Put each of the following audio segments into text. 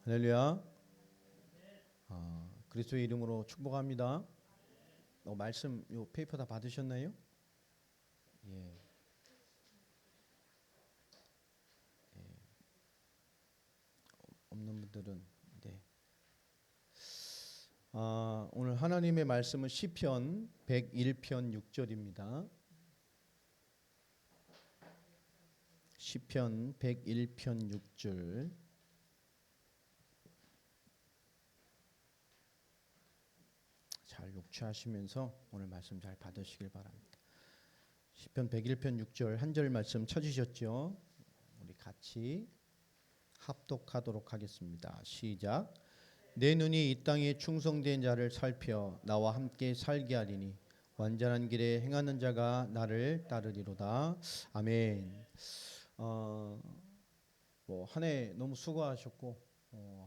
할렐루야. 그리스도의 이름으로 축복합니다. 말씀 요 페이퍼 다 받으셨나요? 예. 없는 분들은 네. 오늘 하나님의 말씀은 시편 101편 6절입니다. 시편 101편 6절. 잘 녹취하시면서 오늘 말씀 잘 받으시길 바랍니다. 시편 101편 6절 한 절 말씀 찾으셨죠? 우리 같이 합독하도록 하겠습니다. 시작. 내 눈이 이 땅에 충성된 자를 살펴 나와 함께 살게 하리니 완전한 길에 행하는 자가 나를 따르리로다. 아멘. 한 해 너무 수고하셨고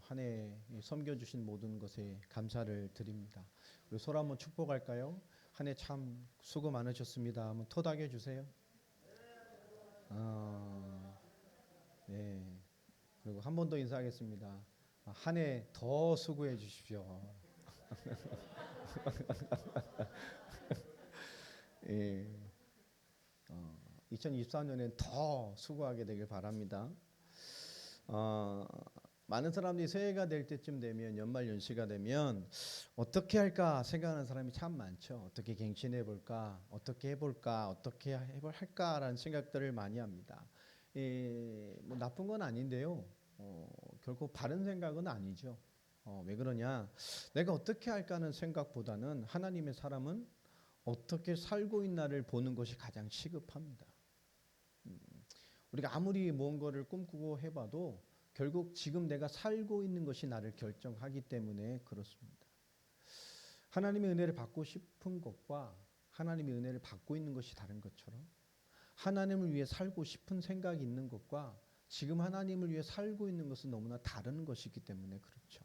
한 해 섬겨주신 모든 것에 감사를 드립니다. 우리 서로 한번 축복할까요? 한 해 참 수고 많으셨습니다. 한번 토닥여 주세요. 네. 그리고 한 번 더 인사하겠습니다. 한 해 더 수고해 주십시오. 예. 2024년엔 더 수고하게 되길 바랍니다. 많은 사람들이 새해가 될 때쯤 되면 연말 연시가 되면 어떻게 할까 생각하는 사람이 참 많죠. 어떻게 갱신해 볼까, 어떻게 해볼까, 어떻게 할까라는 생각들을 많이 합니다. 뭐 나쁜 건 아닌데요. 결코 바른 생각은 아니죠. 왜 그러냐? 내가 어떻게 할까 하는 생각보다는 하나님의 사람은 어떻게 살고 있나를 보는 것이 가장 시급합니다. 우리가 아무리 뭔가를 꿈꾸고 해봐도 결국 지금 내가 살고 있는 것이 나를 결정하기 때문에 그렇습니다. 하나님의 은혜를 받고 싶은 것과 하나님의 은혜를 받고 있는 것이 다른 것처럼 하나님을 위해 살고 싶은 생각이 있는 것과 지금 하나님을 위해 살고 있는 것은 너무나 다른 것이기 때문에 그렇죠.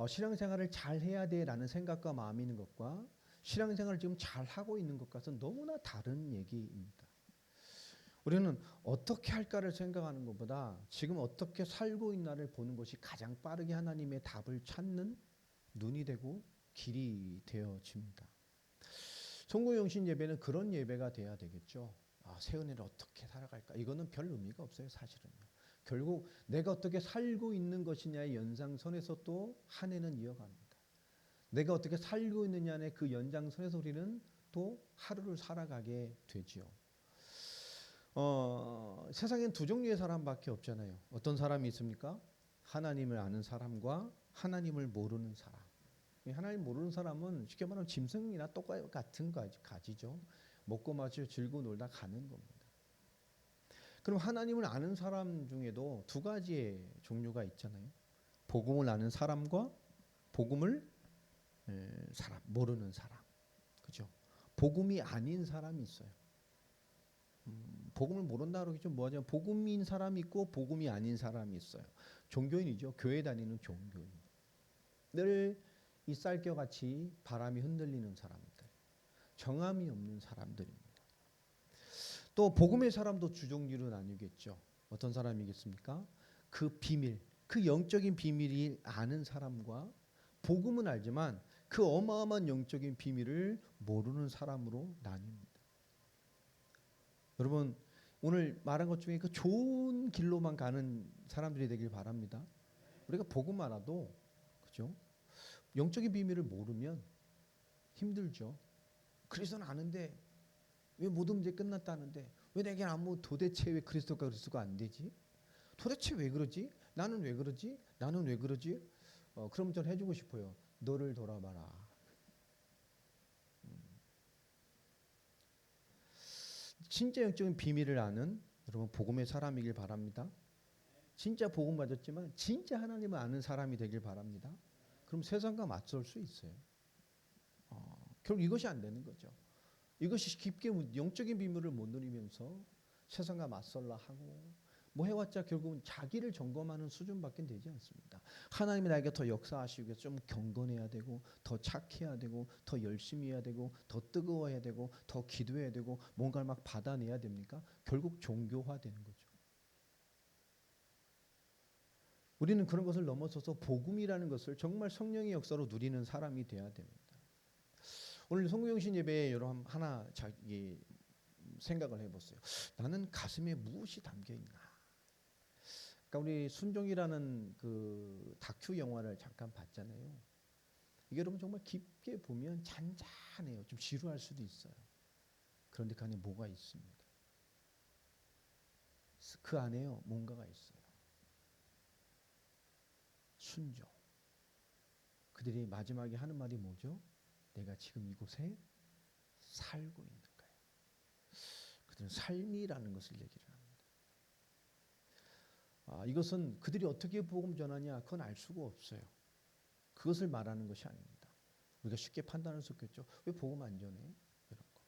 신앙생활을 잘 해야 돼라는 생각과 마음이 있는 것과 신앙생활을 지금 잘 하고 있는 것과는 너무나 다른 얘기입니다. 우리는 어떻게 할까를 생각하는 것보다 지금 어떻게 살고 있나를 보는 것이 가장 빠르게 하나님의 답을 찾는 눈이 되고 길이 되어집니다. 송구영신 예배는 그런 예배가 돼야 되겠죠. 새 은혜를 어떻게 살아갈까? 이거는 별 의미가 없어요, 사실은요. 결국 내가 어떻게 살고 있는 것이냐의 연장선에서 또 한 해는 이어갑니다. 내가 어떻게 살고 있느냐의 그 연장선에서 우리는 또 하루를 살아가게 되지요. 세상엔 두 종류의 사람밖에 없잖아요. 어떤 사람이 있습니까? 하나님을 아는 사람과 하나님을 모르는 사람. 하나님 모르는 사람은 쉽게 말하면 짐승이나 똑같은 가지죠. 먹고 마시고 즐기고 놀다 가는 겁니다. 그럼 하나님을 아는 사람 중에도 두 가지의 종류가 있잖아요. 복음을 아는 사람과 복음을 모르는 사람. 그죠? 복음이 아닌 사람이 있어요. 복음을 모른다 그러겠죠. 뭐냐면 복음인 사람이 있고 복음이 아닌 사람이 있어요. 종교인이죠. 교회 다니는 종교인. 늘 이 쌀겨같이 바람이 흔들리는 사람들. 정함이 없는 사람들입니다. 또 복음의 사람도 두 종류로 나뉘겠죠. 어떤 사람이겠습니까? 그 비밀, 그 영적인 비밀이 아는 사람과 복음은 알지만 그 어마어마한 영적인 비밀을 모르는 사람으로 나뉩니다. 여러분 오늘 말한 것 중에 그 좋은 길로만 가는 사람들이 되길 바랍니다. 우리가 복음 알아도 그죠? 영적인 비밀을 모르면 힘들죠. 그리스도는 아는데 왜 모든 문제 끝났다는데 왜 내게 도대체 왜 그리스도가 안 되지? 도대체 왜 그러지? 나는 왜 그러지? 나는 왜 그러지? 그럼 전 해주고 싶어요. 너를 돌아봐라. 진짜 영적인 비밀을 아는 여러분 복음의 사람이길 바랍니다. 진짜 복음 가졌지만 진짜 하나님을 아는 사람이 되길 바랍니다. 그럼 세상과 맞설 수 있어요. 결국 이것이 안 되는 거죠. 이것이 깊게 영적인 비밀을 못 누리면서 세상과 맞설라 하고 뭐 해왔자 결국은 자기를 점검하는 수준밖에 되지 않습니다. 하나님이 나에게 더 역사하시기 위해서 좀 경건해야 되고 더 착해야 되고 더 열심히 해야 되고 더 뜨거워야 되고 더 기도해야 되고 뭔가를 막 받아내야 됩니까? 결국 종교화되는 거죠. 우리는 그런 것을 넘어서서 복음이라는 것을 정말 성령의 역사로 누리는 사람이 돼야 됩니다. 오늘 성경신 예배에 여러분 하나 자기 생각을 해보세요. 나는 가슴에 무엇이 담겨 있나? 그러니까 우리 순종이라는 그 다큐 영화를 잠깐 봤잖아요. 이게 여러분 정말 깊게 보면 잔잔해요. 좀 지루할 수도 있어요. 그런데 그 안에 뭐가 있습니다. 그 안에요 뭔가가 있어요. 순종. 그들이 마지막에 하는 말이 뭐죠? 내가 지금 이곳에 살고 있는 거예요. 그들은 삶이라는 것을 얘기를 합니다. 이것은 그들이 어떻게 복음 전하냐 그건 알 수가 없어요. 그것을 말하는 것이 아닙니다. 우리가 쉽게 판단할 수 없겠죠. 왜 복음 안 전해? 이런 거.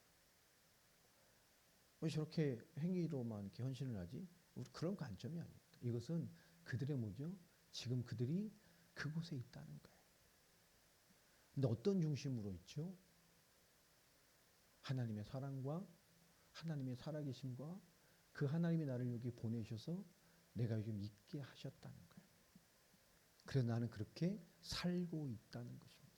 왜 저렇게 행위로만 이렇게 헌신을 하지? 우리 그런 관점이 아닙니다. 이것은 그들의 뭐죠? 지금 그들이 그곳에 있다는 거예요. 근데 어떤 중심으로 있죠? 하나님의 사랑과 하나님의 살아계심과 그 하나님이 나를 여기 보내셔서 내가 요즘 있게 하셨다는 거예요. 그래서 나는 그렇게 살고 있다는 것입니다.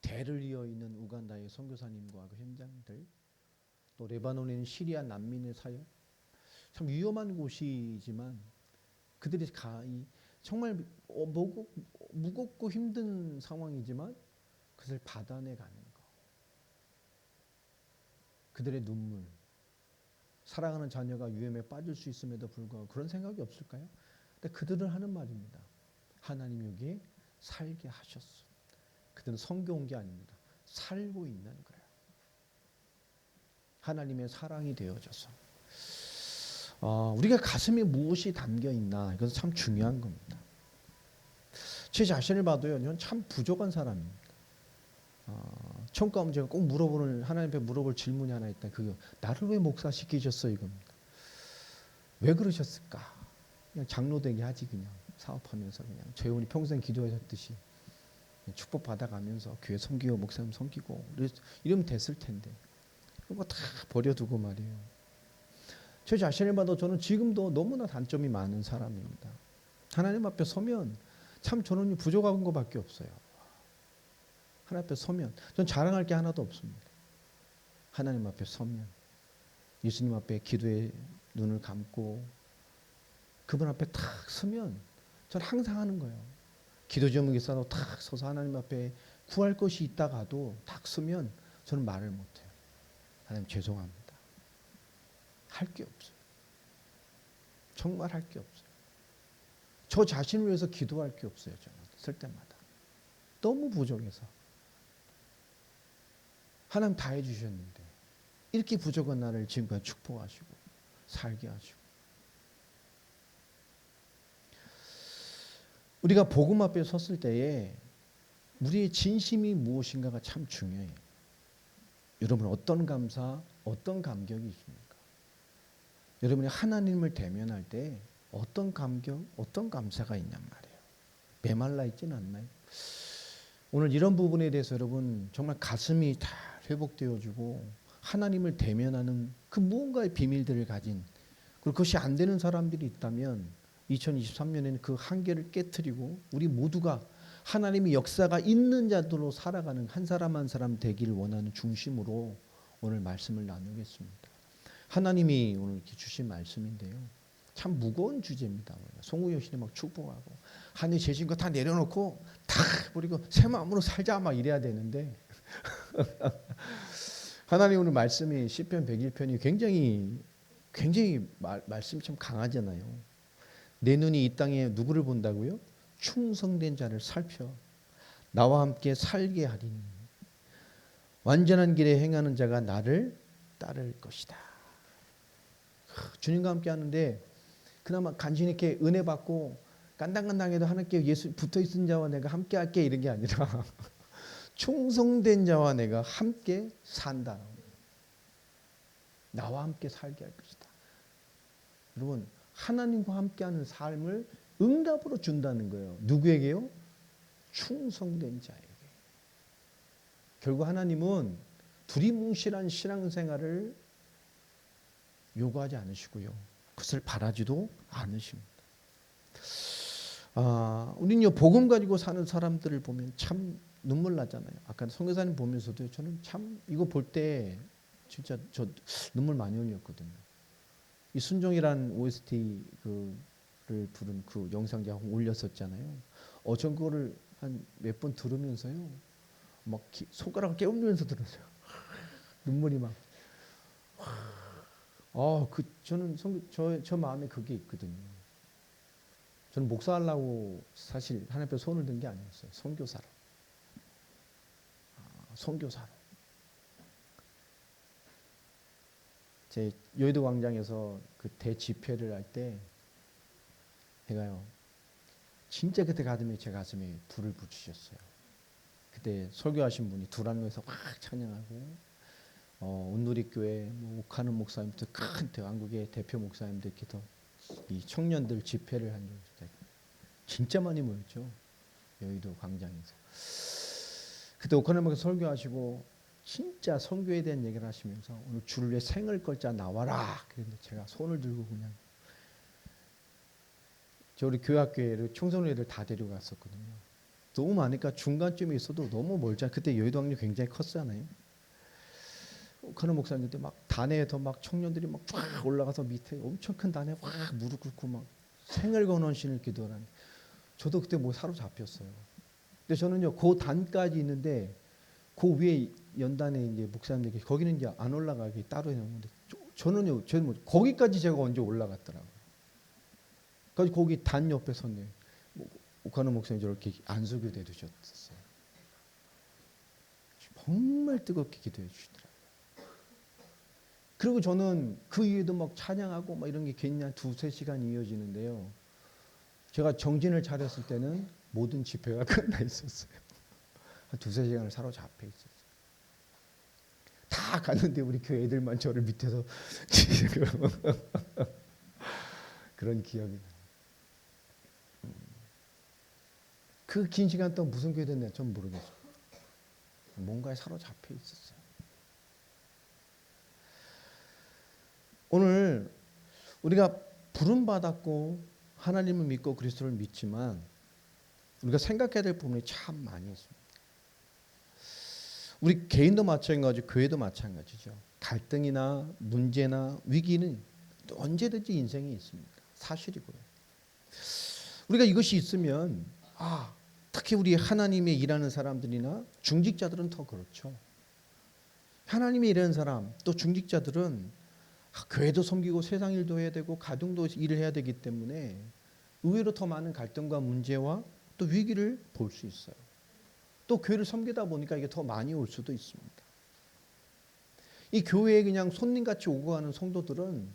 대를 이어 있는 우간다의 선교사님과 그 현장들, 또 레바논에 있는 시리아 난민의 사역, 참 위험한 곳이지만 그들이 정말 무겁고 힘든 상황이지만 그것을 받아내 가는 것. 그들의 눈물, 사랑하는 자녀가 위험에 빠질 수 있음에도 불구하고 그런 생각이 없을까요? 근데 그들은 하는 말입니다. 하나님 여기에 살게 하셨어. 그들은 성경 온 게 아닙니다. 살고 있는 거예요. 하나님의 사랑이 되어져서. 우리가 가슴에 무엇이 담겨 있나 이것은 참 중요한 겁니다. 제 자신을 봐도요, 저는 참 부족한 사람입니다. 처음 가면 제가 꼭 하나님 앞에 물어볼 질문이 하나 있다. 그게 나를 왜 목사 시키셨어 이겁니다. 왜 그러셨을까? 그냥 장로 되게 하지 그냥 사업하면서 그냥 저희분이 평생 기도하셨듯이 축복 받아가면서 교회 섬기고 목사님 섬기고 이러면 됐을 텐데 그런 거 다 버려두고 말이에요. 제 자신을 봐도 저는 지금도 너무나 단점이 많은 사람입니다. 하나님 앞에 서면 참 저는 부족한 것밖에 없어요. 하나님 앞에 서면 전 자랑할 게 하나도 없습니다. 하나님 앞에 서면 예수님 앞에 기도의 눈을 감고 그분 앞에 탁 서면 전 항상 하는 거예요. 기도 제목이 쌓아도 탁 서서 하나님 앞에 구할 것이 있다가도 탁 서면 저는 말을 못해요. 하나님 죄송합니다. 할 게 없어요. 정말 할 게 없어요. 저 자신을 위해서 기도할 게 없어요. 저는 쓸 때마다. 너무 부족해서. 하나님 다 해주셨는데 이렇게 부족한 나를 지금까지 축복하시고 살게 하시고 우리가 복음 앞에 섰을 때에 우리의 진심이 무엇인가가 참 중요해요. 여러분 어떤 감사, 어떤 감격이 있습니까? 여러분이 하나님을 대면할 때 어떤 감격, 어떤 감사가 있냔 말이에요. 메말라 있지는 않나요? 오늘 이런 부분에 대해서 여러분 정말 가슴이 다 회복되어지고 하나님을 대면하는 그 무언가의 비밀들을 가진 그리고 그것이 안 되는 사람들이 있다면 2023년에는 그 한계를 깨트리고 우리 모두가 하나님의 역사가 있는 자들로 살아가는 한 사람 한 사람 되기를 원하는 중심으로 오늘 말씀을 나누겠습니다. 하나님이 오늘 이렇게 주신 말씀인데요. 참 무거운 주제입니다. 송우 여신이 막 축복하고 하늘 재진 거 다 내려놓고 다 버리고 새 마음으로 살자 막 이래야 되는데 하나님 오늘 말씀이 시편 101편이 굉장히 말씀이 참 강하잖아요. 내 눈이 이 땅에 누구를 본다고요? 충성된 자를 살펴 나와 함께 살게 하리니 완전한 길에 행하는 자가 나를 따를 것이다. 주님과 함께 하는데 그나마 간신히 이렇게 은혜 받고 간당간당해도 하나님께 예수 붙어 있은 자와 내가 함께 할게 이런 게 아니라 충성된 자와 내가 함께 산다. 나와 함께 살게 할 것이다. 여러분 하나님과 함께하는 삶을 응답으로 준다는 거예요. 누구에게요? 충성된 자에게. 결국 하나님은 두리뭉실한 신앙생활을 요구하지 않으시고요. 그것을 바라지도 않으십니다. 우리는요 복음 가지고 사는 사람들을 보면 참 눈물 나잖아요. 아까 선교사님 보면서도 저는 참 이거 볼 때 진짜 저 눈물 많이 흘렸거든요. 이 순종이란 OST 그를 부른 그 영상 제가 올렸었잖아요. 전 그거를 한 몇 번 들으면서요, 막 손가락을 깨물면서 들었어요. 눈물이 막. 저는 저 마음에 그게 있거든요. 저는 목사하려고 사실 하나님 앞에 손을 든 게 아니었어요. 선교사로. 선교사로. 제 여의도 광장에서 그 대집회를 할 때 제가요 진짜 그때 가슴에 제 가슴에 불을 붙이셨어요. 그때 설교하신 분이 두란노에서 확 찬양하고 온누리교회 옥하는 목사님부터 큰 한국의 대표 목사님들 이렇게 이 청년들 집회를 한 적이 있어요. 진짜 많이 모였죠. 여의도 광장에서. 그때 옥하는 목사 설교하시고 진짜 선교에 대한 얘기를 하시면서 오늘 주를 위해 생을 걸자 나와라. 그런데 제가 손을 들고 그냥 저 우리 교회학교에 청소년 애들 다 데려갔었거든요. 너무 많으니까 중간쯤에 있어도 너무 멀잖아요. 그때 여의도 학교 굉장히 컸잖아요. 그런 목사님 그때 막 단에서 막 청년들이 막 쫙 올라가서 밑에 엄청 큰 단에 확 무릎 꿇고 막 생을 거는 신을 기도하는. 저도 그때 뭐 사로잡혔어요. 근데 저는요 그 단까지 있는데 그 위에 연단에 이제 목사님들 거기는 이제 안 올라가기 따로 해놓는데 저는 거기까지 제가 언제 올라갔더라고요. 그래서 거기 단 옆에 섰네요. 옥하는 목사님 저렇게 안수교대 두셨어요. 정말 뜨겁게 기도해 주시더라고요. 그리고 저는 그 이후에도 막 찬양하고 막 이런 게 괜히 한 2-3시간 이어지는데요. 제가 정신을 차렸을 때는 모든 집회가 끝나 있었어요. 한 2-3시간을 사로잡혀 있었어요. 다 갔는데 우리 교회 애들만 저를 밑에서 그런 기억이 나요. 그 긴 시간 동안 무슨 교회 됐나 전 모르겠어요. 뭔가에 사로잡혀 있었어요. 오늘 우리가 부름받았고 하나님을 믿고 그리스도를 믿지만 우리가 생각해야 될 부분이 참 많이 있습니다. 우리 개인도 마찬가지고 교회도 마찬가지죠. 갈등이나 문제나 위기는 언제든지 인생에 있습니다. 사실이고요. 우리가 이것이 있으면 특히 우리 하나님의 일하는 사람들이나 중직자들은 더 그렇죠. 하나님의 일하는 사람 또 중직자들은 교회도 섬기고 세상 일도 해야 되고 가정도 일을 해야 되기 때문에 의외로 더 많은 갈등과 문제와 또 위기를 볼 수 있어요. 또 교회를 섬기다 보니까 이게 더 많이 올 수도 있습니다. 이 교회에 그냥 손님같이 오고 가는 성도들은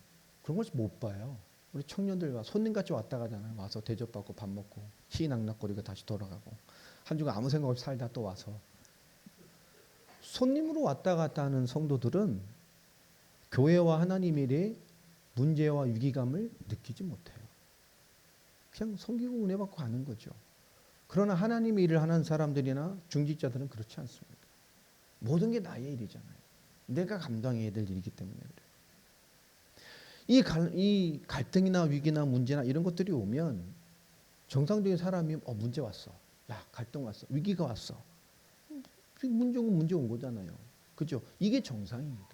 그런 걸 못 봐요. 우리 청년들과 손님같이 왔다 가잖아요. 와서 대접받고 밥 먹고 희낙낙거리고 다시 돌아가고 한 주간 아무 생각 없이 살다 또 와서 손님으로 왔다 갔다 하는 성도들은 교회와 하나님의 일에 문제와 위기감을 느끼지 못해요. 그냥 섬기고 은혜 받고 가는 거죠. 그러나 하나님의 일을 하는 사람들이나 중직자들은 그렇지 않습니다. 모든 게 나의 일이잖아요. 내가 감당해야 될 일이기 때문에 그래요. 이 갈등이나 위기나 문제나 이런 것들이 오면 정상적인 사람이 문제 왔어. 야 갈등 왔어. 위기가 왔어. 문제 온 거잖아요. 그죠? 이게 정상입니다.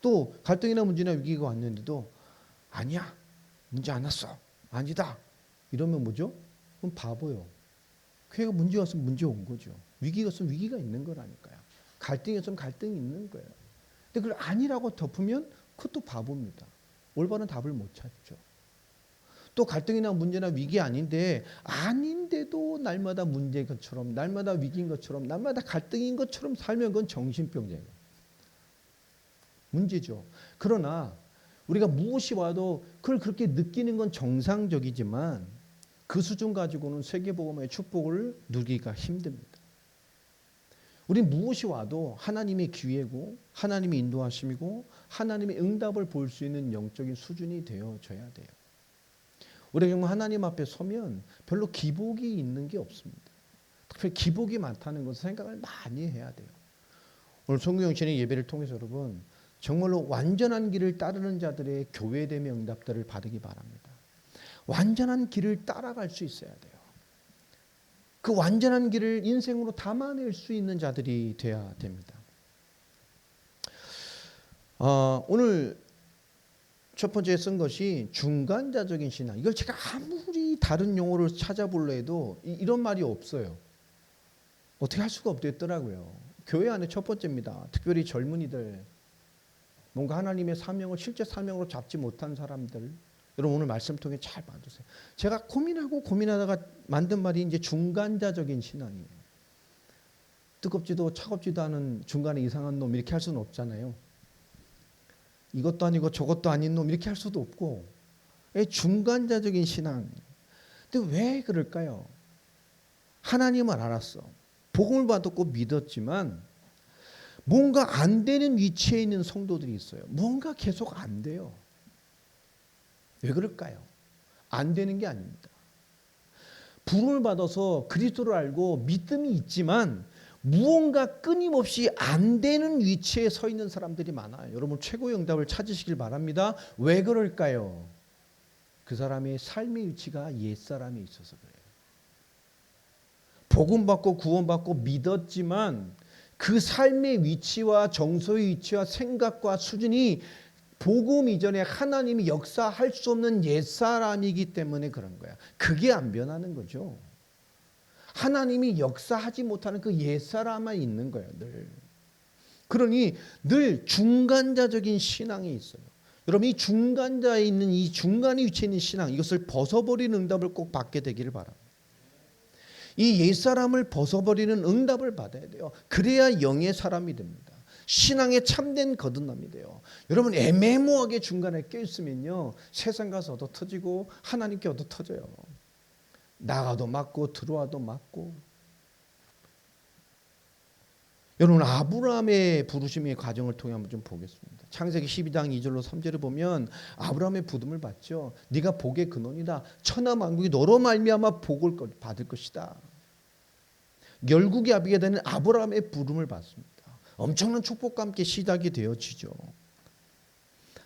또 갈등이나 문제나 위기가 왔는데도 아니야. 문제 안 왔어. 아니다. 이러면 뭐죠? 그럼 바보요. 교회가 문제 왔으면 문제 온 거죠. 위기가 왔으면 위기가 있는 거라니까요. 갈등이 왔으면 갈등이 있는 거예요. 근데 그걸 아니라고 덮으면 그것도 바보입니다. 올바른 답을 못 찾죠. 또 갈등이나 문제나 위기 아닌데도 날마다 문제인 것처럼 날마다 위기인 것처럼 날마다 갈등인 것처럼 살면 그건 정신병자예요. 문제죠. 그러나 우리가 무엇이 와도 그걸 그렇게 느끼는 건 정상적이지만 그 수준 가지고는 세계복음의 축복을 누리기가 힘듭니다. 우리 무엇이 와도 하나님의 기회고 하나님의 인도하심이고 하나님의 응답을 볼 수 있는 영적인 수준이 되어져야 돼요. 우리가 정말 하나님 앞에 서면 별로 기복이 있는 게 없습니다. 특히 기복이 많다는 것을 생각을 많이 해야 돼요. 오늘 성경영신의 예배를 통해서 여러분 정말로 완전한 길을 따르는 자들의 교회됨의 응답들을 받으기 바랍니다. 완전한 길을 따라갈 수 있어야 돼요. 그 완전한 길을 인생으로 담아낼 수 있는 자들이 돼야 됩니다. 오늘 첫 번째 쓴 것이 중간자적인 신앙. 이걸 제가 아무리 다른 용어를 찾아보려 해도 이런 말이 없어요. 어떻게 할 수가 없더라고요. 교회 안에 첫 번째입니다. 특별히 젊은이들, 뭔가 하나님의 사명을 실제 사명으로 잡지 못한 사람들, 여러분 오늘 말씀 통해 잘 봐주세요. 제가 고민하다가 만든 말이 이제 중간자적인 신앙이에요. 뜨겁지도 차갑지도 않은 중간에 이상한 놈 이렇게 할 수는 없잖아요. 이것도 아니고 저것도 아닌 놈 이렇게 할 수도 없고, 중간자적인 신앙. 근데 왜 그럴까요? 하나님을 알았어. 복음을 받았고 믿었지만 뭔가 안 되는 위치에 있는 성도들이 있어요. 뭔가 계속 안 돼요. 왜 그럴까요? 안 되는 게 아닙니다. 부름을 받아서 그리스도를 알고 믿음이 있지만 무언가 끊임없이 안 되는 위치에 서 있는 사람들이 많아요. 여러분 최고의 응답을 찾으시길 바랍니다. 왜 그럴까요? 그 사람의 삶의 위치가 옛사람에 있어서 그래요. 복음 받고 구원 받고 믿었지만 그 삶의 위치와 정서의 위치와 생각과 수준이 복음 이전에 하나님이 역사할 수 없는 옛사람이기 때문에 그런 거야. 그게 안 변하는 거죠. 하나님이 역사하지 못하는 그 옛사람만 있는 거예요. 늘. 그러니 늘 중간자적인 신앙이 있어요. 여러분 이 중간자에 있는 이 중간에 위치해 있는 신앙, 이것을 벗어버리는 응답을 꼭 받게 되기를 바랍니다. 이 옛사람을 벗어버리는 응답을 받아야 돼요. 그래야 영의 사람이 됩니다. 신앙에 참된 거듭남이 돼요. 여러분 애매모호하게 중간에 껴있으면요, 세상 가서 얻어 터지고 하나님께 얻어 터져요. 나가도 맞고 들어와도 맞고. 여러분 아브라함의 부르심의 과정을 통해 한번 좀 보겠습니다. 창세기 12장 2절로 3절을 보면 아브라함의 부름을 받죠. 네가 복의 근원이다. 천하 만국이 너로 말미암아 복을 받을 것이다. 열국의 아비가 되는 아브라함의 부름을 받습니다. 엄청난 축복과 함께 시작이 되어지죠.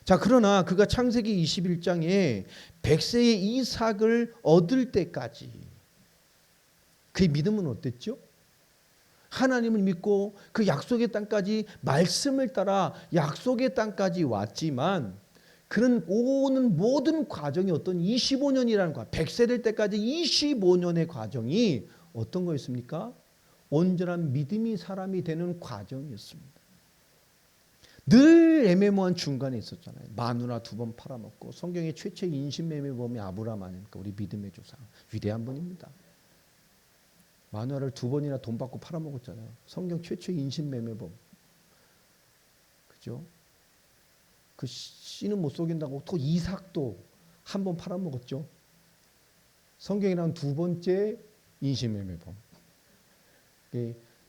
자, 그러나 그가 창세기 21장에 100세의 이삭을 얻을 때까지 그의 믿음은 어땠죠? 하나님을 믿고 그 약속의 땅까지 말씀을 따라 약속의 땅까지 왔지만 그는 오는 모든 과정이 어떤 25년이라는 과정, 100세 될 때까지 25년의 과정이 어떤 거였습니까? 온전한 믿음이 사람이 되는 과정이었습니다. 늘 애매모호한 중간에 있었잖아요. 마누라 2번 팔아먹고, 성경의 최초의 인신매매범이 아브라함 아닙니까? 우리 믿음의 조상, 위대한 분입니다. 마누라를 2번이나 돈 받고 팔아먹었잖아요. 성경 최초의 인신매매범. 그죠? 그 씨는 못 속인다고 또 이삭도 1번 팔아먹었죠. 성경에 나온 2번째 인신매매범.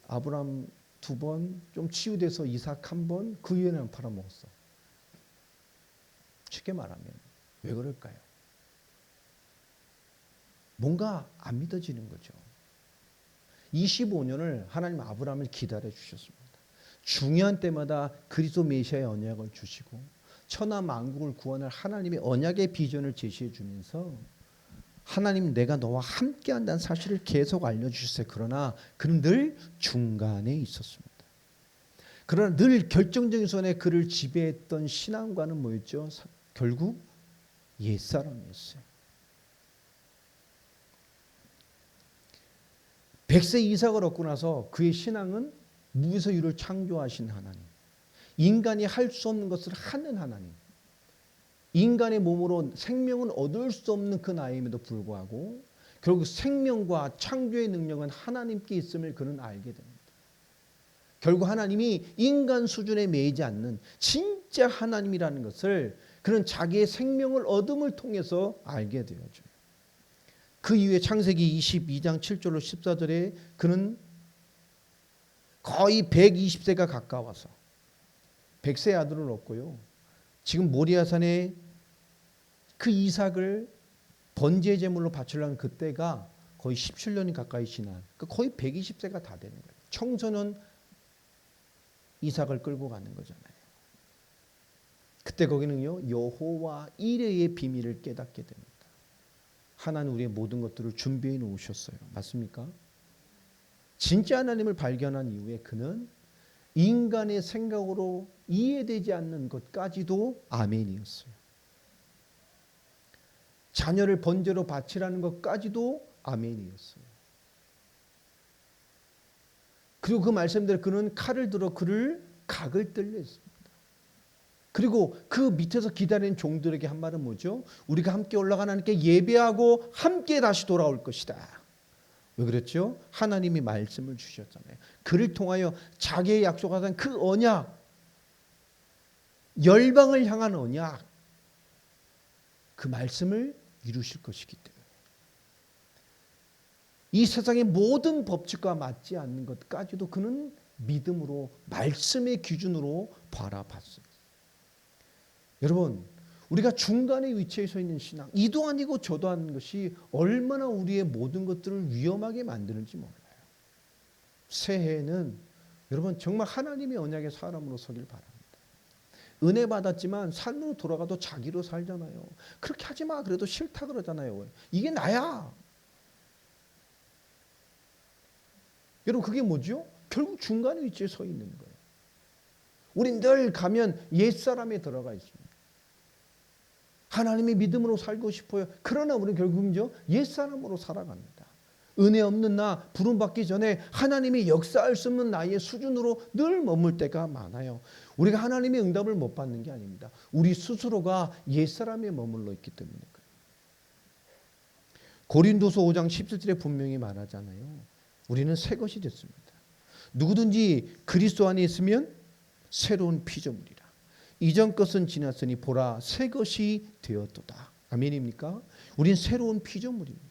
아브라함 2번 좀 치유돼서 이삭 1번, 그 이후에는 팔아먹었어. 쉽게 말하면 왜 그럴까요? 뭔가 안 믿어지는 거죠. 25년을 하나님 아브라함을 기다려 주셨습니다. 중요한 때마다 그리스도 메시아의 언약을 주시고 천하 만국을 구원할 하나님의 언약의 비전을 제시해 주면서 하나님 내가 너와 함께 한다는 사실을 계속 알려주셨어요. 그러나 그는 늘 중간에 있었습니다. 그러나 늘 결정적인 순간에 그를 지배했던 신앙과는 뭐였죠? 결국 옛사람이었어요. 100세 이삭을 얻고 나서 그의 신앙은 무에서 유를 창조하신 하나님, 인간이 할 수 없는 것을 하는 하나님, 인간의 몸으로 생명은 얻을 수 없는 그 나이임에도 불구하고 결국 생명과 창조의 능력은 하나님께 있음을 그는 알게 됩니다. 결국 하나님이 인간 수준에 매이지 않는 진짜 하나님이라는 것을 그는 자기의 생명을 얻음을 통해서 알게 되어져요. 그 이후에 창세기 22장 7절로 14절에 그는 거의 120세가 가까워서 100세 아들을 얻고요. 지금 모리아산에 그 이삭을 번제 제물로 바치려는 그때가 거의 17년이 가까이 지난, 거의 120세가 다 되는 거예요. 청소년 이삭을 끌고 가는 거잖아요. 그때 거기는요, 여호와 이레의 비밀을 깨닫게 됩니다. 하나님 우리의 모든 것들을 준비해 놓으셨어요. 맞습니까? 진짜 하나님을 발견한 이후에 그는 인간의 생각으로 이해되지 않는 것까지도 아멘이었어요. 자녀를 번제로 바치라는 것까지도 아멘이었어요. 그리고 그 말씀대로 그는 칼을 들어 그를 각을 뜰려 했습니다. 그리고 그 밑에서 기다리는 종들에게 한 말은 뭐죠? 우리가 함께 올라가 하나님께 예배하고 함께 다시 돌아올 것이다. 왜 그랬죠? 하나님이 말씀을 주셨잖아요. 그를 통하여 자기의 약속하신 그 언약, 열방을 향한 언약, 그 말씀을 이루실 것이기 때문에 이 세상의 모든 법칙과 맞지 않는 것까지도 그는 믿음으로 말씀의 기준으로 바라봤어요. 여러분, 우리가 중간에 위치해 서 있는 신앙, 이도 아니고 저도 아닌 것이 얼마나 우리의 모든 것들을 위험하게 만드는지 몰라요. 새해에는 여러분 정말 하나님의 언약의 사람으로 서길 바랍니다. 은혜 받았지만 삶으로 돌아가도 자기로 살잖아요. 그렇게 하지 마. 그래도 싫다 그러잖아요. 이게 나야. 여러분 그게 뭐죠? 결국 중간에 위치해 서 있는 거예요. 우린 늘 가면 옛사람에 들어가 있습니다. 하나님의 믿음으로 살고 싶어요. 그러나 우리는 결국은요 옛사람으로 살아갑니다. 은혜 없는 나, 부름받기 전에 하나님이 역사할 수 없는 나의 수준으로 늘 머물 때가 많아요. 우리가 하나님의 응답을 못 받는 게 아닙니다. 우리 스스로가 옛사람에 머물러 있기 때문에 그래요. 고린도서 5장 17절에 분명히 말하잖아요. 우리는 새 것이 됐습니다. 누구든지 그리스도 안에 있으면 새로운 피조물이라. 이전 것은 지났으니 보라 새 것이 되었도다. 아멘입니까? 우린 새로운 피조물입니다.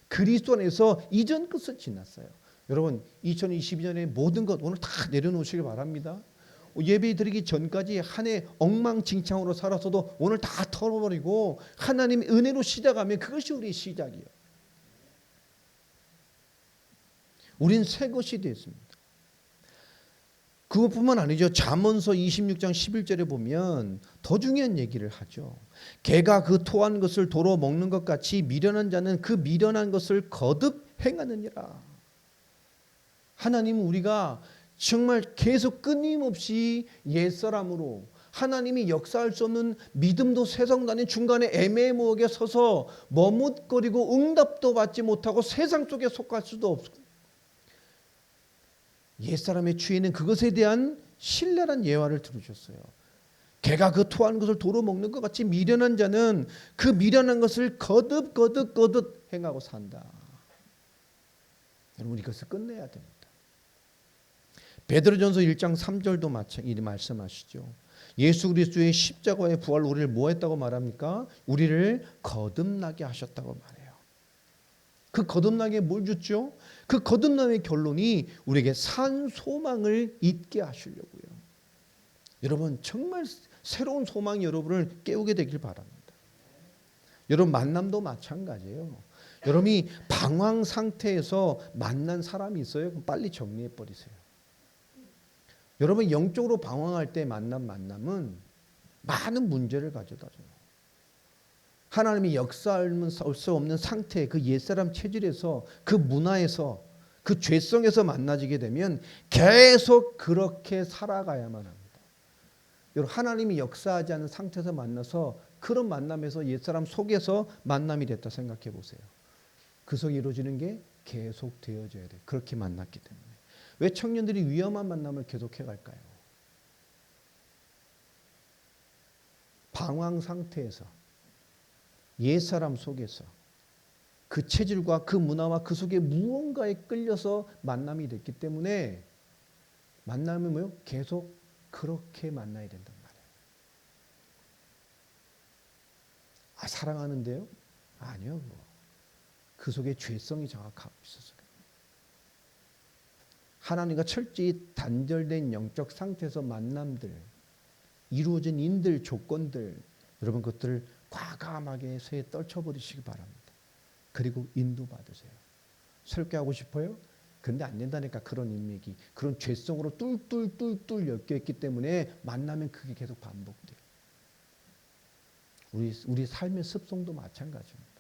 그리스도 안에서 이전 것은 지났어요. 여러분 2022년의 모든 것 오늘 다 내려놓으시길 바랍니다. 예배 드리기 전까지 한 해 엉망진창으로 살았어도 오늘 다 털어버리고 하나님의 은혜로 시작하면 그것이 우리의 시작이에요. 우린 새 것이 됐습니다. 그것뿐만 아니죠. 잠언서 26장 11절에 보면 더 중요한 얘기를 하죠. 개가 그 토한 것을 도로 먹는 것 같이 미련한 자는 그 미련한 것을 거듭 행하느니라. 하나님은 우리가 정말 계속 끊임없이 옛사람으로 하나님이 역사할 수 없는 믿음도 세상 다닌 중간에 애매모호하게 서서 머뭇거리고 응답도 받지 못하고 세상 속에 속할 수도 없고 옛사람의 취해는 그것에 대한 신랄한 예화를 들으셨어요. 개가 그 토한 것을 도로 먹는 것 같이 미련한 자는 그 미련한 것을 거듭 행하고 산다. 여러분 이것을 끝내야 됩니다. 베드로전서 1장 3절도 마찬가지 말씀하시죠. 예수 그리스도의 십자가의 부활로 우리를 뭐 했다고 말합니까? 우리를 거듭나게 하셨다고 말해요. 그 거듭나게 뭘 줬죠? 그 거듭남의 결론이 우리에게 산 소망을 잊게 하시려고요. 여러분 정말 새로운 소망이 여러분을 깨우게 되길 바랍니다. 여러분 만남도 마찬가지예요. 여러분이 방황 상태에서 만난 사람이 있어요? 그럼 빨리 정리해 버리세요. 여러분 영적으로 방황할 때 만남은 많은 문제를 가져다 줘요. 하나님이 역사할 수 없는 상태, 그 옛사람 체질에서 그 문화에서 그 죄성에서 만나지게 되면 계속 그렇게 살아가야만 합니다. 여러분 하나님이 역사하지 않은 상태에서 만나서 그런 만남에서 옛사람 속에서 만남이 됐다 생각해 보세요. 그 속에 이루어지는 게 계속 되어져야 돼요. 그렇게 만났기 때문에. 왜 청년들이 위험한 만남을 계속해 갈까요? 방황 상태에서 옛사람 속에서 그 체질과 그 문화와 그 속에 무언가에 끌려서 만남이 됐기 때문에 만나면 뭐요? 계속 그렇게 만나야 된단 말이에요. 아 사랑하는데요? 아니요. 그 속에 죄성이 장악하고 있어서 하나님과 철저히 단절된 영적 상태에서 만남들, 이루어진 인들, 조건들 여러분 그것들을 과감하게 쇠에 떨쳐버리시기 바랍니다. 그리고 인도받으세요. 설교하고 싶어요? 근데 안 된다니까 그런 인맥이. 그런 죄성으로 뚫뚫 엮여있기 때문에 만나면 그게 계속 반복돼요. 우리 삶의 습성도 마찬가지입니다.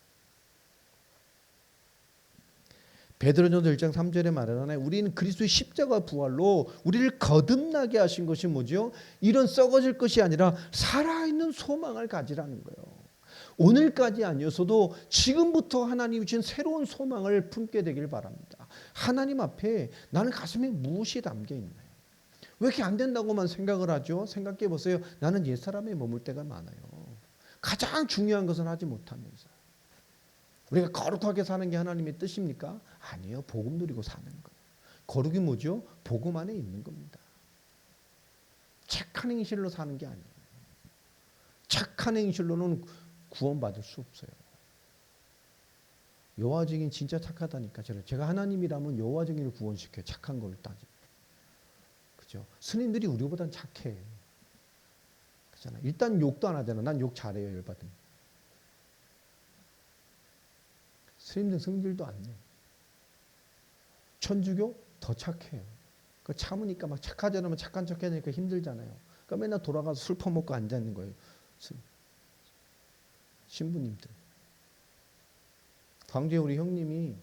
베드로전서 1장 3절에 말하잖아요. 우리는 그리스도의 십자가 부활로 우리를 거듭나게 하신 것이 뭐죠? 이런 썩어질 것이 아니라 살아있는 소망을 가지라는 거예요. 오늘까지 아니었어도 지금부터 하나님이 주신 새로운 소망을 품게 되길 바랍니다. 하나님 앞에 나는 가슴에 무엇이 담겨 있나요? 왜 이렇게 안 된다고만 생각을 하죠? 생각해 보세요. 나는 옛사람에 머물 때가 많아요. 가장 중요한 것은 하지 못하면서. 우리가 거룩하게 사는 게 하나님의 뜻입니까? 아니요. 복음 누리고 사는 거예요. 거룩이 뭐죠? 복음 안에 있는 겁니다. 착한 행실로 사는 게 아니에요. 착한 행실로는 구원받을 수 없어요. 여호와 증인 진짜 착하다니까. 제가 하나님이라면 여호와 증인을 구원시켜요. 착한 걸 따지면. 그죠? 스님들이 우리보단 착해. 그렇잖아. 일단 욕도 안 하잖아. 난 욕 잘해요. 열받으면. 스님들 성질도 안 내. 천주교 더 착해요. 그 참으니까 막 착하지 않으면 착한 척 해야 되니까 힘들잖아요. 그러니까 맨날 돌아가서 술 퍼먹고 앉아 있는 거예요. 신부님들. 광주에 우리 형님이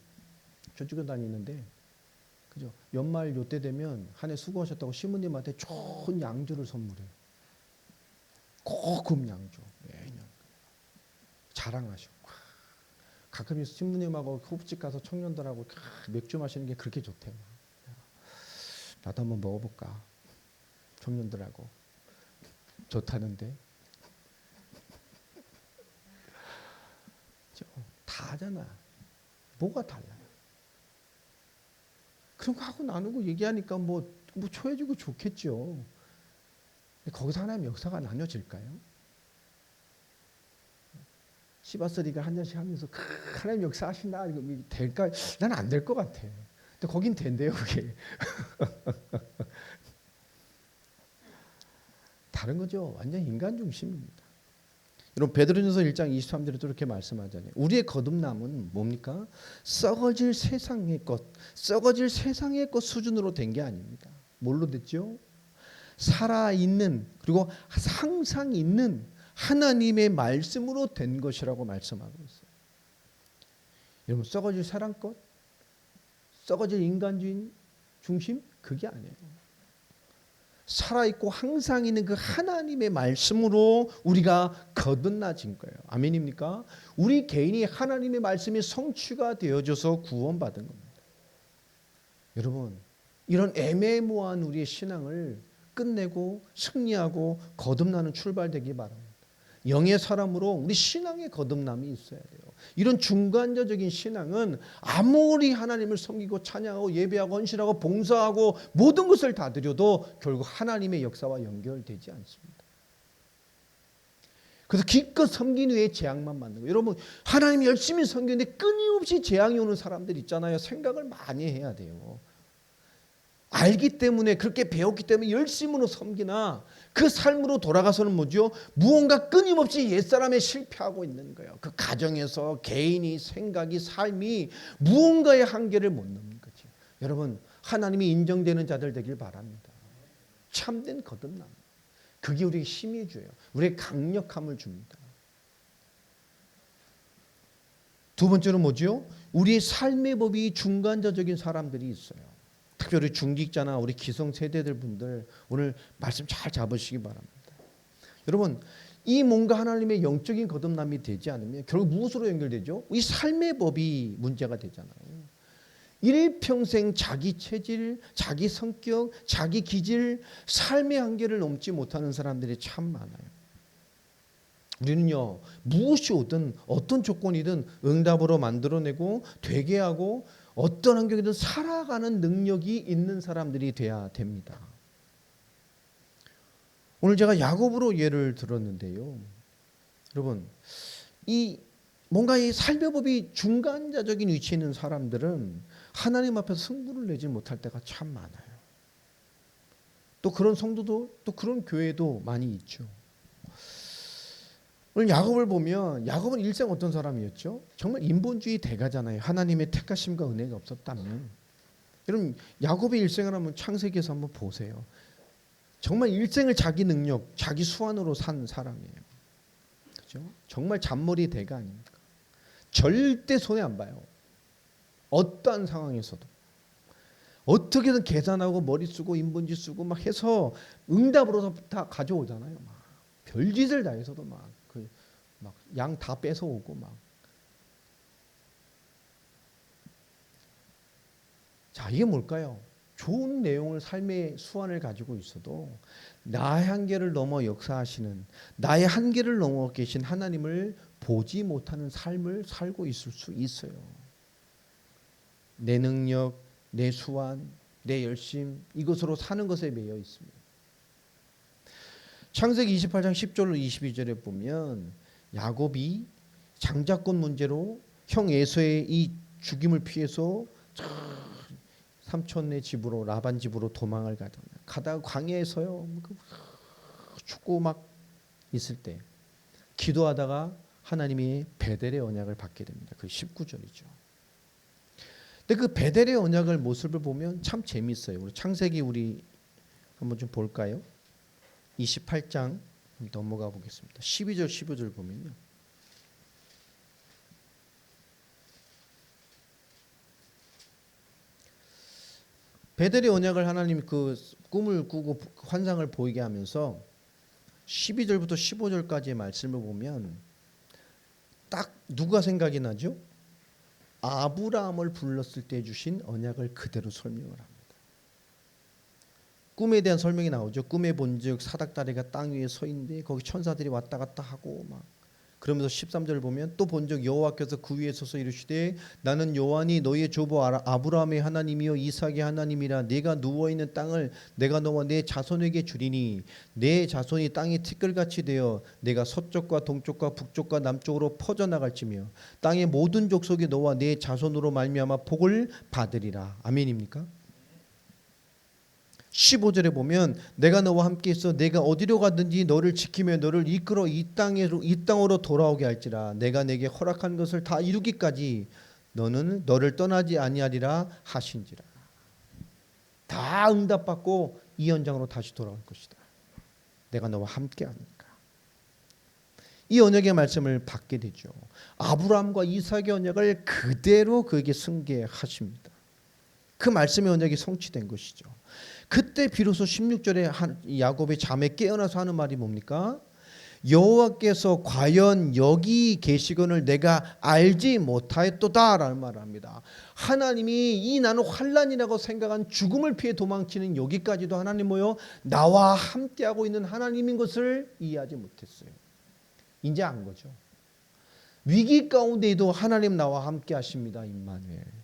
저쪽에 다니는데, 그죠? 연말 요때 되면 한 해 수고하셨다고 신부님한테 좋은 양주를 선물해요. 고급 양주. 매년 자랑하시고. 가끔 신부님하고 호프집 가서 청년들하고 맥주 마시는 게 그렇게 좋대요. 나도 한번 먹어볼까? 청년들하고. 좋다는데. 다 하잖아. 뭐가 달라요? 그런 거 하고 나누고 얘기하니까 뭐 초해지고 좋겠죠. 근데 거기서 하나님 역사가 나눠질까요? 시바스리가 한 잔씩 하면서 하나님 역사 하신다. 이거 될까? 난 안 될 것 같아. 근데 거긴 된대요, 그게. 다른 거죠. 완전 인간 중심입니다. 여러분 베드로전서 1장 23절에 이렇게 말씀하잖아요. 우리의 거듭남은 뭡니까? 썩어질 세상의 것, 썩어질 세상의 것 수준으로 된 게 아닙니다. 뭘로 됐죠? 살아있는 그리고 항상 있는 하나님의 말씀으로 된 것이라고 말씀하고 있어요. 여러분 썩어질 사람 것, 썩어질 인간주의 중심 그게 아니에요. 살아있고 항상 있는 그 하나님의 말씀으로 우리가 거듭나진 거예요. 아멘입니까? 우리 개인이 하나님의 말씀이 성취가 되어져서 구원받은 겁니다. 여러분 이런 애매모호한 우리의 신앙을 끝내고 승리하고 거듭나는 출발되기 바랍니다. 영의 사람으로 우리 신앙의 거듭남이 있어야 돼요. 이런 중간자적인 신앙은 아무리 하나님을 섬기고 찬양하고 예배하고 헌신하고 봉사하고 모든 것을 다 드려도 결국 하나님의 역사와 연결되지 않습니다. 그래서 기껏 섬긴 후에 재앙만 받는 거예요. 여러분 하나님 열심히 섬기는데 끊임없이 재앙이 오는 사람들 있잖아요. 생각을 많이 해야 돼요. 알기 때문에 그렇게 배웠기 때문에 열심으로 섬기나 그 삶으로 돌아가서는 뭐죠? 무언가 끊임없이 옛사람에 실패하고 있는 거예요. 그 가정에서 개인이 생각이 삶이 무언가의 한계를 못 넘는 거죠. 여러분 하나님이 인정되는 자들 되길 바랍니다. 참된 거듭남. 그게 우리에게 힘이 줘요. 우리에게 강력함을 줍니다. 두 번째로 뭐죠? 우리의 삶의 법이 중간자적인 사람들이 있어요. 특별히 중직자나 우리 기성세대들 분들 오늘 말씀 잘 잡으시기 바랍니다. 여러분 이 뭔가 하나님의 영적인 거듭남이 되지 않으면 결국 무엇으로 연결되죠? 이 삶의 법이 문제가 되잖아요. 일평생 자기 체질, 자기 성격, 자기 기질, 삶의 한계를 넘지 못하는 사람들이 참 많아요. 우리는요 무엇이 오든 어떤 조건이든 응답으로 만들어내고 되게 하고 어떤 환경이든 살아가는 능력이 있는 사람들이 돼야 됩니다. 오늘 제가 야곱으로 예를 들었는데요. 여러분, 이 뭔가 이 삶의 법이 중간자적인 위치에 있는 사람들은 하나님 앞에서 승부를 내지 못할 때가 참 많아요. 또 그런 성도도 또 그런 교회도 많이 있죠. 오늘 야곱을 보면 야곱은 일생 어떤 사람이었죠? 정말 인본주의 대가잖아요. 하나님의 택하심과 은혜가 없었다면. 여러분 야곱의 일생을 한번 창세기에서 한번 보세요. 정말 일생을 자기 능력, 자기 수완으로 산 사람이에요. 그렇죠? 정말 잔머리 대가 아닙니까? 절대 손해 안 봐요. 어떠한 상황에서도 어떻게든 계산하고 머리 쓰고 인본지 쓰고 막 해서 응답으로 다 가져오잖아요. 막 별짓을 다 해서도 막 양 다 뺏어오고 막. 자, 이게 뭘까요? 좋은 내용을 삶의 수완을 가지고 있어도 나의 한계를 넘어 역사하시는, 나의 한계를 넘어 계신 하나님을 보지 못하는 삶을 살고 있을 수 있어요. 내 능력, 내 수완, 내 열심, 이것으로 사는 것에 매여 있습니다. 창세기 28장 10절로 22절에 보면 야곱이 장자권 문제로 형 에서의 이 죽임을 피해서 삼촌네 집으로, 라반 집으로 도망을 가다가 광야에서요 죽고 막 있을 때 기도하다가 하나님이 베델의 언약을 받게 됩니다. 그 19절이죠. 근데 그 베델의 언약을 모습을 보면 참 재미있어요. 우리 창세기 우리 한번 좀 볼까요? 28장 넘어가 보겠습니다. 12절 15절 보면요. 베델의 언약을 하나님이 그 꿈을 꾸고 환상을 보이게 하면서 12절부터 15절까지의 말씀을 보면 딱 누가 생각이 나죠? 아브라함을 불렀을 때 주신 언약을 그대로 설명을 합니다. 꿈에 대한 설명이 나오죠. 꿈에 본즉 사닥다리가 땅 위에 서 있는데 거기 천사들이 왔다 갔다 하고 막 그러면서 13절을 보면 또 본즉 여호와께서 그 위에 서서 이르시되 나는 여호와니 너희의 조부 아브라함의 하나님이요 이삭의 하나님이라 네가 누워 있는 땅을 내가 너와 네 자손에게 주리니 내 자손이 땅이 티끌같이 되어 내가 서쪽과 동쪽과 북쪽과 남쪽으로 퍼져 나갈지며 땅의 모든 족속이 너와 네 자손으로 말미암아 복을 받으리라. 아멘입니까? 15절에 보면 내가 너와 함께 있어 내가 어디로 가든지 너를 지키며 너를 이끌어 이 땅으로 돌아오게 할지라. 내가 내게 허락한 것을 다 이루기까지 너는 너를 떠나지 아니하리라 하신지라. 다 응답받고 이 현장으로 다시 돌아올 것이다. 내가 너와 함께 하니까. 이 언약의 말씀을 받게 되죠. 아브라함과 이삭의 언약을 그대로 그에게 승계하십니다. 그 말씀의 언약이 성취된 것이죠. 그때 비로소 16절에 야곱의 잠에 깨어나서 하는 말이 뭡니까? 여호와께서 과연 여기 계시거늘 내가 알지 못하였도다라는 말을 합니다. 하나님이 이 나는 환난이라고 생각한 죽음을 피해 도망치는 여기까지도 하나님 뭐요? 나와 함께하고 있는 하나님인 것을 이해하지 못했어요. 이제 안 거죠. 위기 가운데에도 하나님 나와 함께 하십니다. 임마누엘.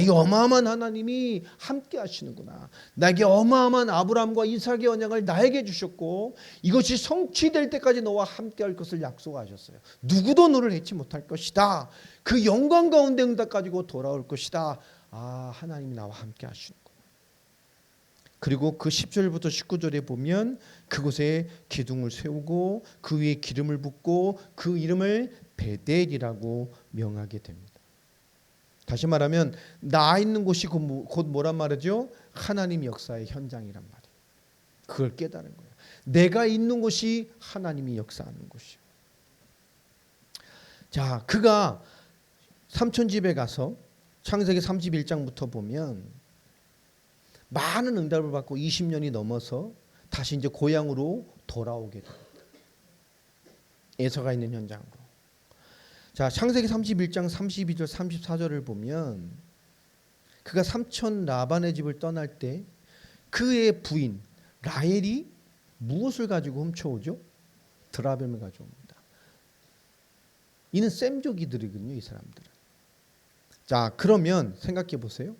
이 어마어마한 하나님이 함께 하시는구나. 나에게 어마어마한 아브라함과 이삭의 언약을 나에게 주셨고 이것이 성취될 때까지 너와 함께 할 것을 약속하셨어요. 누구도 너를 해치 못할 것이다. 그 영광 가운데 응답 가지고 돌아올 것이다. 하나님이 나와 함께 하시는구나. 그리고 그 10절부터 19절에 보면 그곳에 기둥을 세우고 그 위에 기름을 붓고 그 이름을 베델이라고 명하게 됩니다. 다시 말하면 나 있는 곳이 곧 뭐란 말이죠? 하나님 역사의 현장이란 말이에요. 그걸 깨달은 거예요. 내가 있는 곳이 하나님이 역사하는 곳이에요. 자, 그가 삼촌 집에 가서 창세기 31장부터 보면 많은 응답을 받고 20년이 넘어서 다시 이제 고향으로 돌아오게 됩니다. 에서가 있는 현장으로. 자, 창세기 31장 32절 34절을 보면 그가 삼촌 라반의 집을 떠날 때 그의 부인 라헬이 무엇을 가지고 훔쳐오죠? 드라뱀을 가져옵니다. 이는 셈족이들이군요, 이 사람들은. 자, 그러면 생각해 보세요.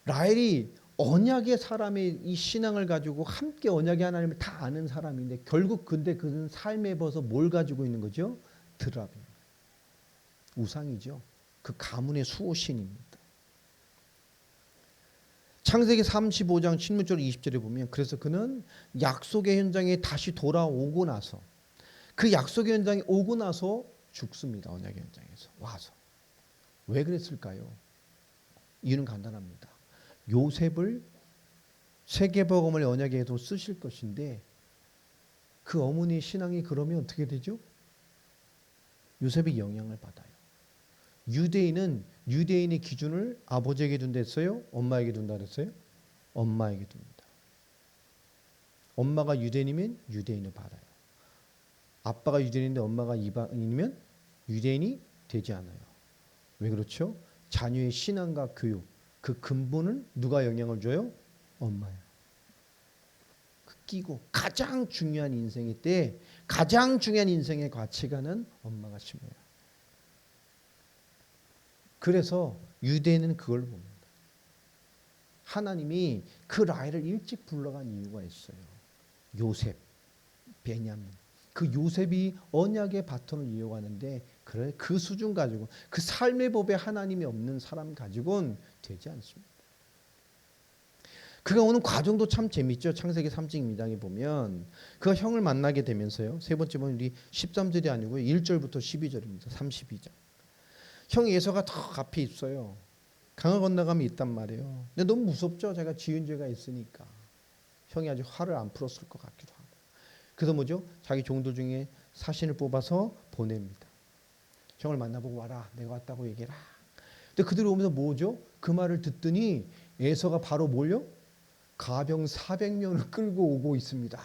라헬이 언약의 사람의 이 신앙을 가지고 함께 언약의 하나님을 다 아는 사람인데 결국 근데 그는 삶에 벗어 뭘 가지고 있는 거죠? 드라뱀. 우상이죠. 그 가문의 수호신입니다. 창세기 35장 16절 20절에 보면 그래서 그는 약속의 현장에 다시 돌아오고 나서 그 약속의 현장에 오고 나서 죽습니다. 언약의 현장에서 와서. 왜 그랬을까요? 이유는 간단합니다. 요셉을 세계복음을 언약에도 쓰실 것인데 그 어머니의 신앙이 그러면 어떻게 되죠? 요셉이 영향을 받아요. 유대인은 유대인의 기준을 아버지에게 둔다 했어요? 엄마에게 둔다 그랬어요? 엄마에게 둡니다. 엄마가 유대인이면 유대인을 받아요. 아빠가 유대인인데 엄마가 이방인이면 유대인이 되지 않아요. 왜 그렇죠? 자녀의 신앙과 교육, 그 근본을 누가 영향을 줘요? 엄마예요. 그 끼고 가장 중요한 인생의 때 가장 중요한 인생의 가치관은 엄마가 심어요. 그래서 유대인은 그걸 봅니다. 하나님이 그 라헬을 일찍 불러간 이유가 있어요. 요셉, 베냐민. 그 요셉이 언약의 바톤을 이어가는데 그래 그 수준 가지고 그 삶의 법에 하나님이 없는 사람 가지고는 되지 않습니다. 그가 오는 과정도 참 재밌죠. 창세기 32장에 보면 그가 형을 만나게 되면서요. 세 번째 보면 우리 13절이 아니고요. 1절부터 12절입니다. 32장. 형 에서가 더 앞에 있어요. 강을 건너가면 있단 말이에요. 근데 너무 무섭죠. 제가 지은 죄가 있으니까. 형이 아주 화를 안 풀었을 것 같기도 하고. 그래서 뭐죠? 자기 종들 중에 사신을 뽑아서 보냅니다. 형을 만나보고 와라. 내가 왔다고 얘기해라. 근데 그들이 오면서 뭐죠? 그 말을 듣더니 에서가 바로 뭘요? 가병 400명을 끌고 오고 있습니다.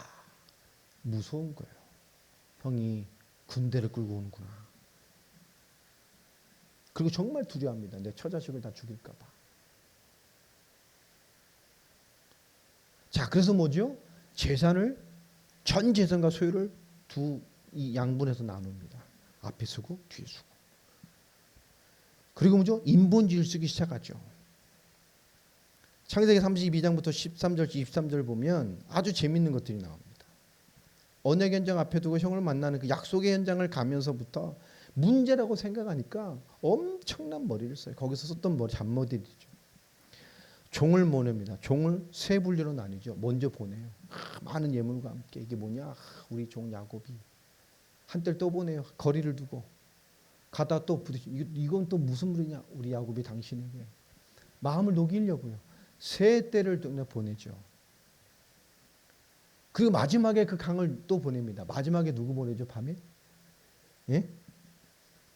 무서운 거예요. 형이 군대를 끌고 오는구나. 그리고 정말 두려워합니다. 내 처자식을 다 죽일까 봐. 자, 그래서 뭐죠? 재산을 전 재산과 소유를 이 양분해서 나눕니다. 앞에 쓰고 뒤에 쓰고. 그리고 뭐죠? 인본주의를 쓰기 시작하죠. 창세기 32장부터 13절, 23절 보면 아주 재밌는 것들이 나옵니다. 언약 현장 앞에 두고 형을 만나는 그 약속의 현장을 가면서부터 문제라고 생각하니까 엄청난 머리를 써요. 거기서 썼던 머리 잔머리들이죠. 종을 보냅니다. 종을 세 분류로 나뉘죠. 먼저 보내요. 많은 예물과 함께. 이게 뭐냐? 우리 종 야곱이 한때를 또 보내요. 거리를 두고 가다 또 부딪혀. 이건 또 무슨 물이냐? 우리 야곱이 당신에게 마음을 녹이려고요. 세 때를 보내죠. 그리고 마지막에 그 강을 또 보냅니다. 마지막에 누구 보내죠? 밤에? 예?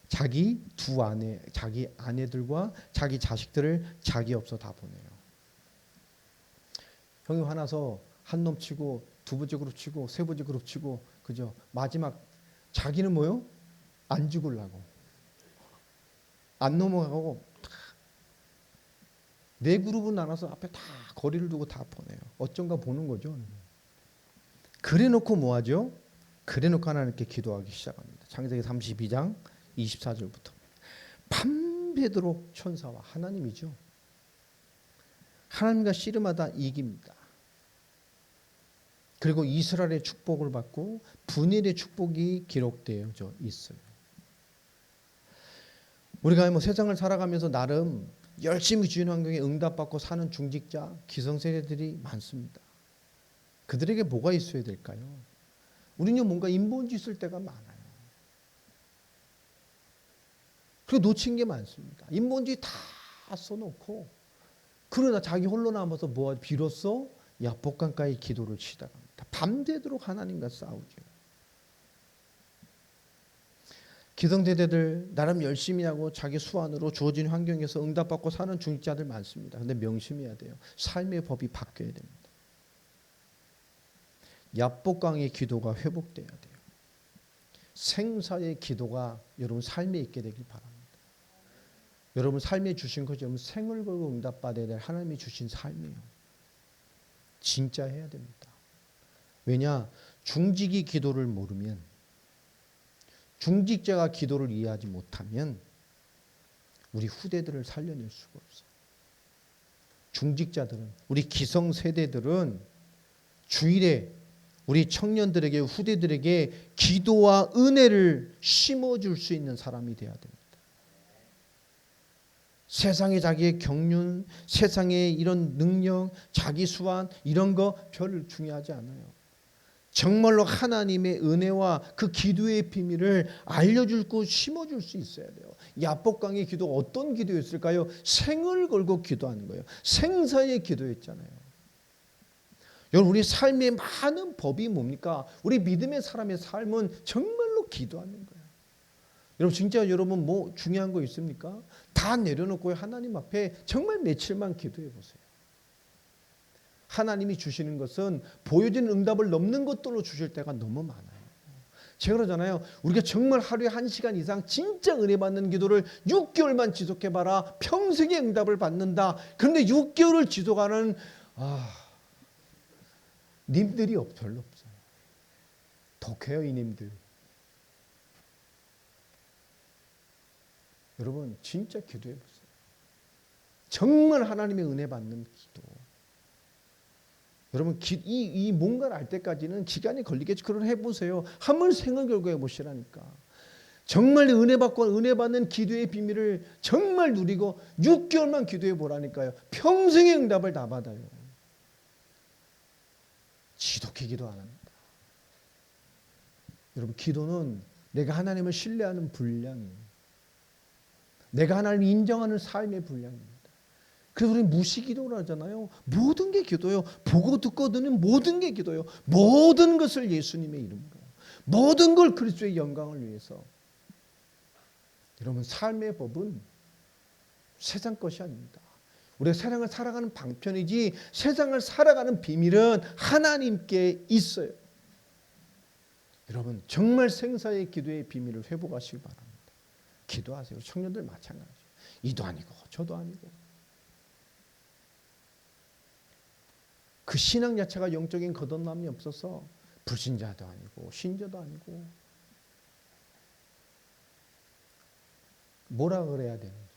자기 두 아내, 자기 아내들과 자기 자식들을 자기 없어 다 보내요. 형이 화나서 한 놈 치고 두 번째 그룹 치고 세 번째 그룹 치고 그죠? 마지막 자기는 뭐요? 안 죽으려고 안 넘어가고 네 그룹은 나눠서 앞에 다 거리를 두고 다 보내요. 어쩐가 보는 거죠. 그래놓고 뭐하죠? 그래놓고 하나님께 기도하기 시작합니다. 창세기 32장 24절부터 밤새도록 천사와 하나님이죠. 하나님과 씨름하다 이깁니다. 그리고 이스라엘의 축복을 받고 분일의 축복이 기록되어 있어요. 우리가 뭐 세상을 살아가면서 나름 열심히 주인 환경에 응답받고 사는 중직자, 기성세대들이 많습니다. 그들에게 뭐가 있어야 될까요? 우리는 뭔가 인본주의 쓸 때가 많아요. 그리고 놓친 게 많습니다. 인본주의 다 써놓고 그러나 자기 홀로 남아서 비로소 야복강가의 기도를 시작합니다. 밤새도록 하나님과 싸우죠. 기성세대들 나름 열심히 하고 자기 수완으로 주어진 환경에서 응답받고 사는 중직자들 많습니다. 그런데 명심해야 돼요. 삶의 법이 바뀌어야 됩니다. 야복강의 기도가 회복돼야 돼요. 생사의 기도가 여러분 삶에 있게 되길 바랍니다. 여러분 삶에 주신 것이 여러분 생을 걸고 응답받아야 될 하나님이 주신 삶이에요. 진짜 해야 됩니다. 왜냐? 중직이 기도를 모르면 중직자가 기도를 이해하지 못하면 우리 후대들을 살려낼 수가 없어요. 중직자들은 우리 기성세대들은 주일에 우리 청년들에게 후대들에게 기도와 은혜를 심어줄 수 있는 사람이 되어야 됩니다. 세상에 자기의 경륜, 세상의 이런 능력, 자기 수완 이런 거 별로 중요하지 않아요. 정말로 하나님의 은혜와 그 기도의 비밀을 알려주고 심어줄 수 있어야 돼요. 야복강의 기도가 어떤 기도였을까요? 생을 걸고 기도하는 거예요. 생사의 기도였잖아요. 여러분 우리 삶의 많은 법이 뭡니까? 우리 믿음의 사람의 삶은 정말로 기도하는 거예요. 여러분 진짜 여러분 뭐 중요한 거 있습니까? 다 내려놓고 하나님 앞에 정말 며칠만 기도해 보세요. 하나님이 주시는 것은 보여진 응답을 넘는 것들로 주실 때가 너무 많아요. 제가 그러잖아요. 우리가 정말 하루에 1시간 이상 진짜 은혜 받는 기도를 6개월만 지속해봐라. 평생의 응답을 받는다. 그런데 6개월을 지속하는 님들이 별로 없어요. 독해요 이 님들. 여러분 진짜 기도해보세요. 정말 하나님의 은혜 받는 기도. 여러분 이 뭔가를 알 때까지는 시간이 걸리겠지. 그러나 해보세요. 한번 생각을 해보시라니까. 정말 은혜 받고 은혜 받는 기도의 비밀을 정말 누리고 6개월만 기도해 보라니까요. 평생의 응답을 다 받아요. 지독히 기도 안 합니다. 여러분 기도는 내가 하나님을 신뢰하는 분량이에요. 내가 하나님을 인정하는 삶의 분량입니다. 그래서 우리 무시기도를 하잖아요. 모든 게 기도예요. 보고 듣고 듣는 모든 게 기도예요. 모든 것을 예수님의 이름으로, 모든 걸 그리스도의 영광을 위해서. 여러분 삶의 법은 세상 것이 아닙니다. 우리가 세상을 살아가는 방편이지 세상을 살아가는 비밀은 하나님께 있어요. 여러분 정말 생사의 기도의 비밀을 회복하시기 바랍니다. 기도하세요. 청년들 마찬가지예요. 이도 아니고 저도 아니고. 그 신앙 자체가 영적인 거듭남이 없어서 불신자도 아니고 신자도 아니고 뭐라 그래야 되는지.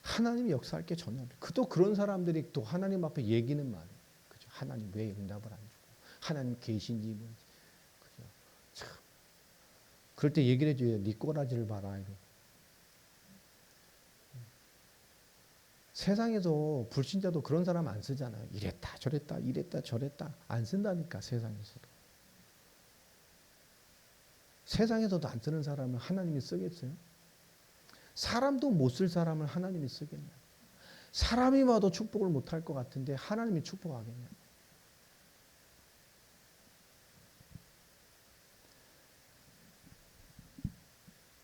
하나님이 역사할 게 전혀 없어요. 또 그런 사람들이 또 하나님 앞에 얘기는 말이에요. 그죠? 하나님 왜 응답을 안 주고 하나님 계신지 뭔지. 그죠? 참. 그럴 때 얘기를 해줘요. 네 꼬라지를 봐라. 이러고. 세상에서 불신자도 그런 사람 안 쓰잖아요. 이랬다 저랬다 이랬다 저랬다 안 쓴다니까. 세상에서도. 세상에서도 안 쓰는 사람을 하나님이 쓰겠어요? 사람도 못 쓸 사람을 하나님이 쓰겠냐? 사람이 와도 축복을 못할 것 같은데 하나님이 축복하겠냐?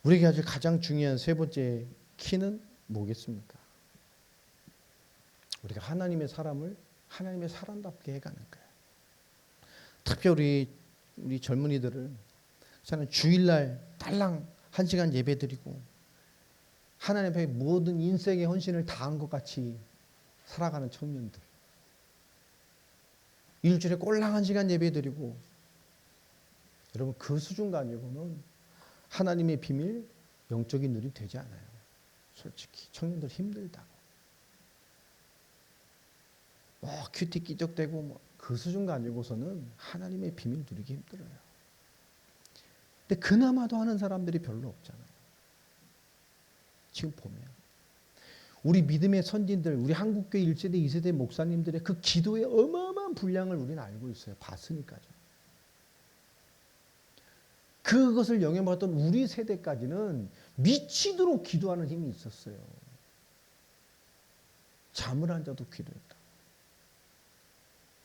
우리에게 아주 가장 중요한 세 번째 키는 뭐겠습니까? 우리가 하나님의 사람을 하나님의 사람답게 해가는 거예요. 특히 우리 젊은이들을 저는 주일날 딸랑 1시간 예배드리고 하나님 앞에 모든 인생의 헌신을 다한 것 같이 살아가는 청년들. 일주일에 꼴랑 1시간 예배드리고 여러분 그 수준 가지고는 하나님의 비밀 영적인 눈이 되지 않아요. 솔직히 청년들 힘들다고. 큐티 끼적대고 그 수준 가지고서는 하나님의 비밀 누리기 힘들어요. 근데 그나마도 하는 사람들이 별로 없잖아요. 지금 보면 우리 믿음의 선진들, 우리 한국교회 1세대, 2세대 목사님들의 그 기도의 어마어마한 분량을 우리는 알고 있어요. 봤으니까요. 그것을 영향받았던 우리 세대까지는 미치도록 기도하는 힘이 있었어요. 잠을 안 자도 기도했다.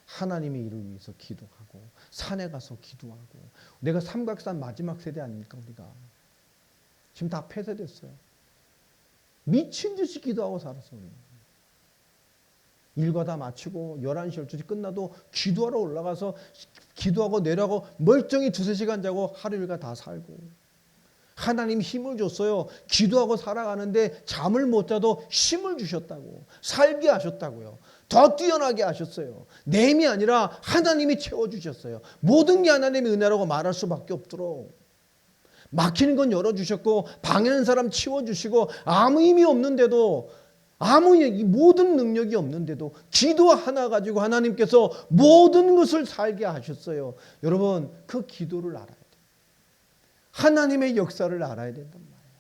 하나님의 일을 위해서 기도하고 산에 가서 기도하고. 내가 삼각산 마지막 세대 아닙니까 우리가. 지금 다 폐쇄됐어요. 미친 듯이 기도하고 살았어요. 일과 다 마치고 11시 12시 끝나도 기도하러 올라가서 기도하고 내려가고 멀쩡히 2-3시간 자고 하루 일과 다 살고. 하나님이 힘을 줬어요. 기도하고 살아가는데 잠을 못 자도 힘을 주셨다고. 살게 하셨다고요. 더 뛰어나게 하셨어요. 내힘이 아니라 하나님이 채워주셨어요. 모든 게 하나님의 은혜라고 말할 수밖에 없도록. 막히는 건 열어주셨고 방해하는 사람 치워주시고 아무 힘이 없는데도 모든 능력이 없는데도 기도 하나 가지고 하나님께서 모든 것을 살게 하셨어요. 여러분 그 기도를 알아야 돼요. 하나님의 역사를 알아야 된단 말이에요.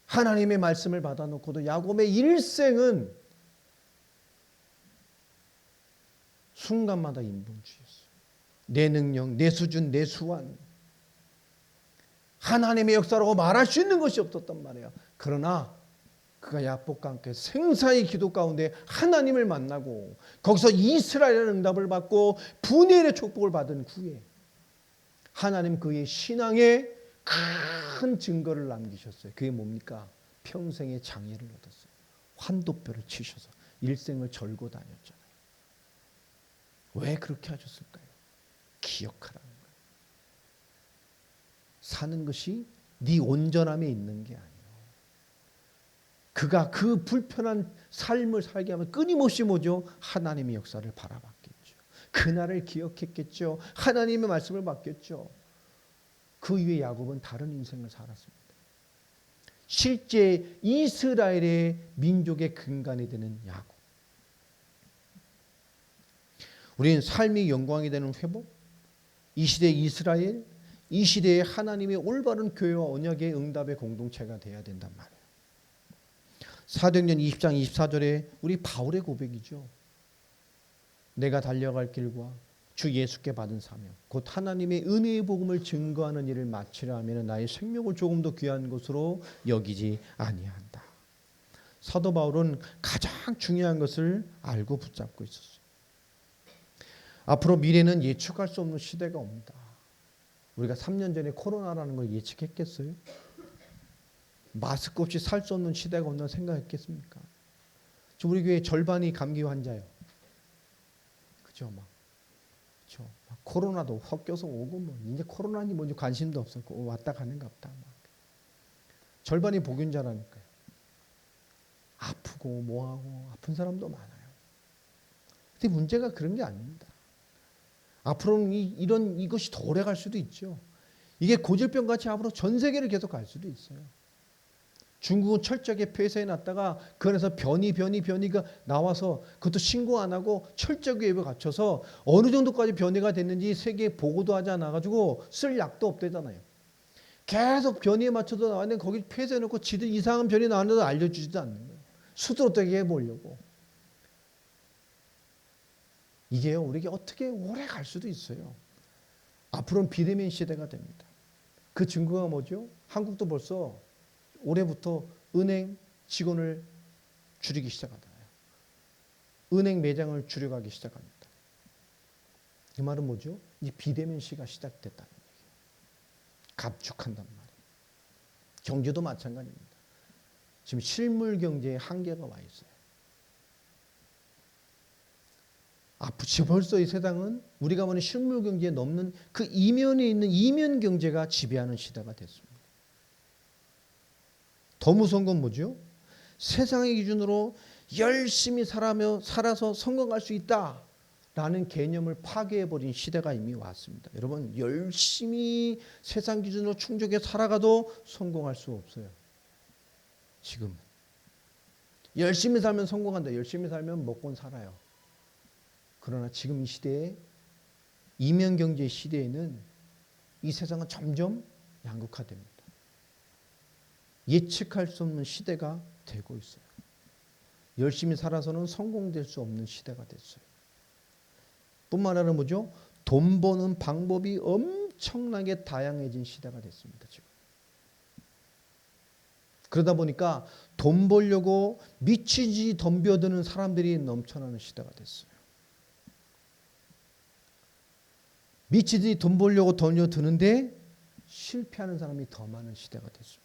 하나님의 말씀을 받아놓고도 야곱의 일생은 순간마다 인본주의였어요. 내 능력, 내 수준, 내 수완. 하나님의 역사라고 말할 수 있는 것이 없었단 말이에요. 그러나 그가 야곱과 함께 생사의 기도 가운데 하나님을 만나고 거기서 이스라엘의 응답을 받고 분일의 축복을 받은 후에 하나님 그의 신앙에 큰 증거를 남기셨어요. 그게 뭡니까? 평생의 장애를 얻었어요. 환도뼈를 치셔서 일생을 절고 다녔잖아요. 왜 그렇게 하셨을까요? 기억하라는 거예요. 사는 것이 네 온전함에 있는 게 아니에요. 그가 그 불편한 삶을 살게 하면 끊임없이 뭐죠? 하나님의 역사를 바라봤겠죠. 그날을 기억했겠죠. 하나님의 말씀을 받겠죠. 그 이후에 야곱은 다른 인생을 살았습니다. 실제 이스라엘의 민족의 근간이 되는 야곱. 우리는 삶이 영광이 되는 회복, 이 시대의 이스라엘, 이 시대의 하나님의 올바른 교회와 언약의 응답의 공동체가 되어야 된단 말이에요. 사도행전 20장 24절에 우리 바울의 고백이죠. 내가 달려갈 길과 주 예수께 받은 사명 곧 하나님의 은혜의 복음을 증거하는 일을 마치려 하면 나의 생명을 조금 더 귀한 것으로 여기지 아니한다. 사도 바울은 가장 중요한 것을 알고 붙잡고 있었어요. 앞으로 미래는 예측할 수 없는 시대가 옵니다. 우리가 3년 전에 코로나라는 걸 예측했겠어요? 마스크 없이 살 수 없는 시대가 온다고 생각했겠습니까? 지금 우리 교회 절반이 감기 환자예요. 그죠? 막 코로나도 섞여서 오고 뭐 이제 코로나니 뭔지 관심도 없었고 왔다 가는가 보다. 절반이 복균자라니까요. 아프고 뭐하고 아픈 사람도 많아요. 근데 문제가 그런 게 아닙니다. 앞으로는 이것이 더 오래 갈 수도 있죠. 이게 고질병 같이 앞으로 전 세계를 계속 갈 수도 있어요. 중국은 철저하게 폐쇄해 놨다가 그 안에서 변이가 나와서 그것도 신고 안 하고 철저하게 예배 갖춰서 어느 정도까지 변이가 됐는지 세계에 보고도 하지 않아가지고 쓸 약도 없대잖아요. 계속 변이에 맞춰서 나왔는데 거기 폐쇄해 놓고 지들 이상한 변이 나왔는데도 알려주지도 않는 거예요. 수도 어떻게 해보려고. 이게요, 우리에게 어떻게 오래 갈 수도 있어요. 앞으로는 비대면 시대가 됩니다. 그 증거가 뭐죠? 한국도 벌써 올해부터 은행 직원을 줄이기 시작하잖아요. 은행 매장을 줄여가기 시작합니다. 이 말은 뭐죠? 이 비대면 시가 시작됐다는 얘기예요. 감축한단 말이에요. 경제도 마찬가지입니다. 지금 실물 경제에 한계가 와 있어요. 지금 벌써 이 세상은 우리가 보는 실물 경제에 넘는 그 이면에 있는 이면 경제가 지배하는 시대가 됐습니다. 더 무서운 건 뭐죠? 세상의 기준으로 열심히 살아서 성공할 수 있다라는 개념을 파괴해버린 시대가 이미 왔습니다. 여러분, 열심히 세상 기준으로 충족해 살아가도 성공할 수 없어요. 지금은. 열심히 살면 성공한다. 열심히 살면 먹고 살아요. 그러나 지금 이 시대에 이면경제 시대에는 이 세상은 점점 양극화됩니다. 예측할 수 없는 시대가 되고 있어요. 열심히 살아서는 성공될 수 없는 시대가 됐어요. 뿐만 아니라 뭐죠? 돈 버는 방법이 엄청나게 다양해진 시대가 됐습니다. 지금. 그러다 보니까 돈 벌려고 미치지 덤벼드는 사람들이 넘쳐나는 시대가 됐어요. 미치지 돈 벌려고 덤벼드는데 실패하는 사람이 더 많은 시대가 됐습니다.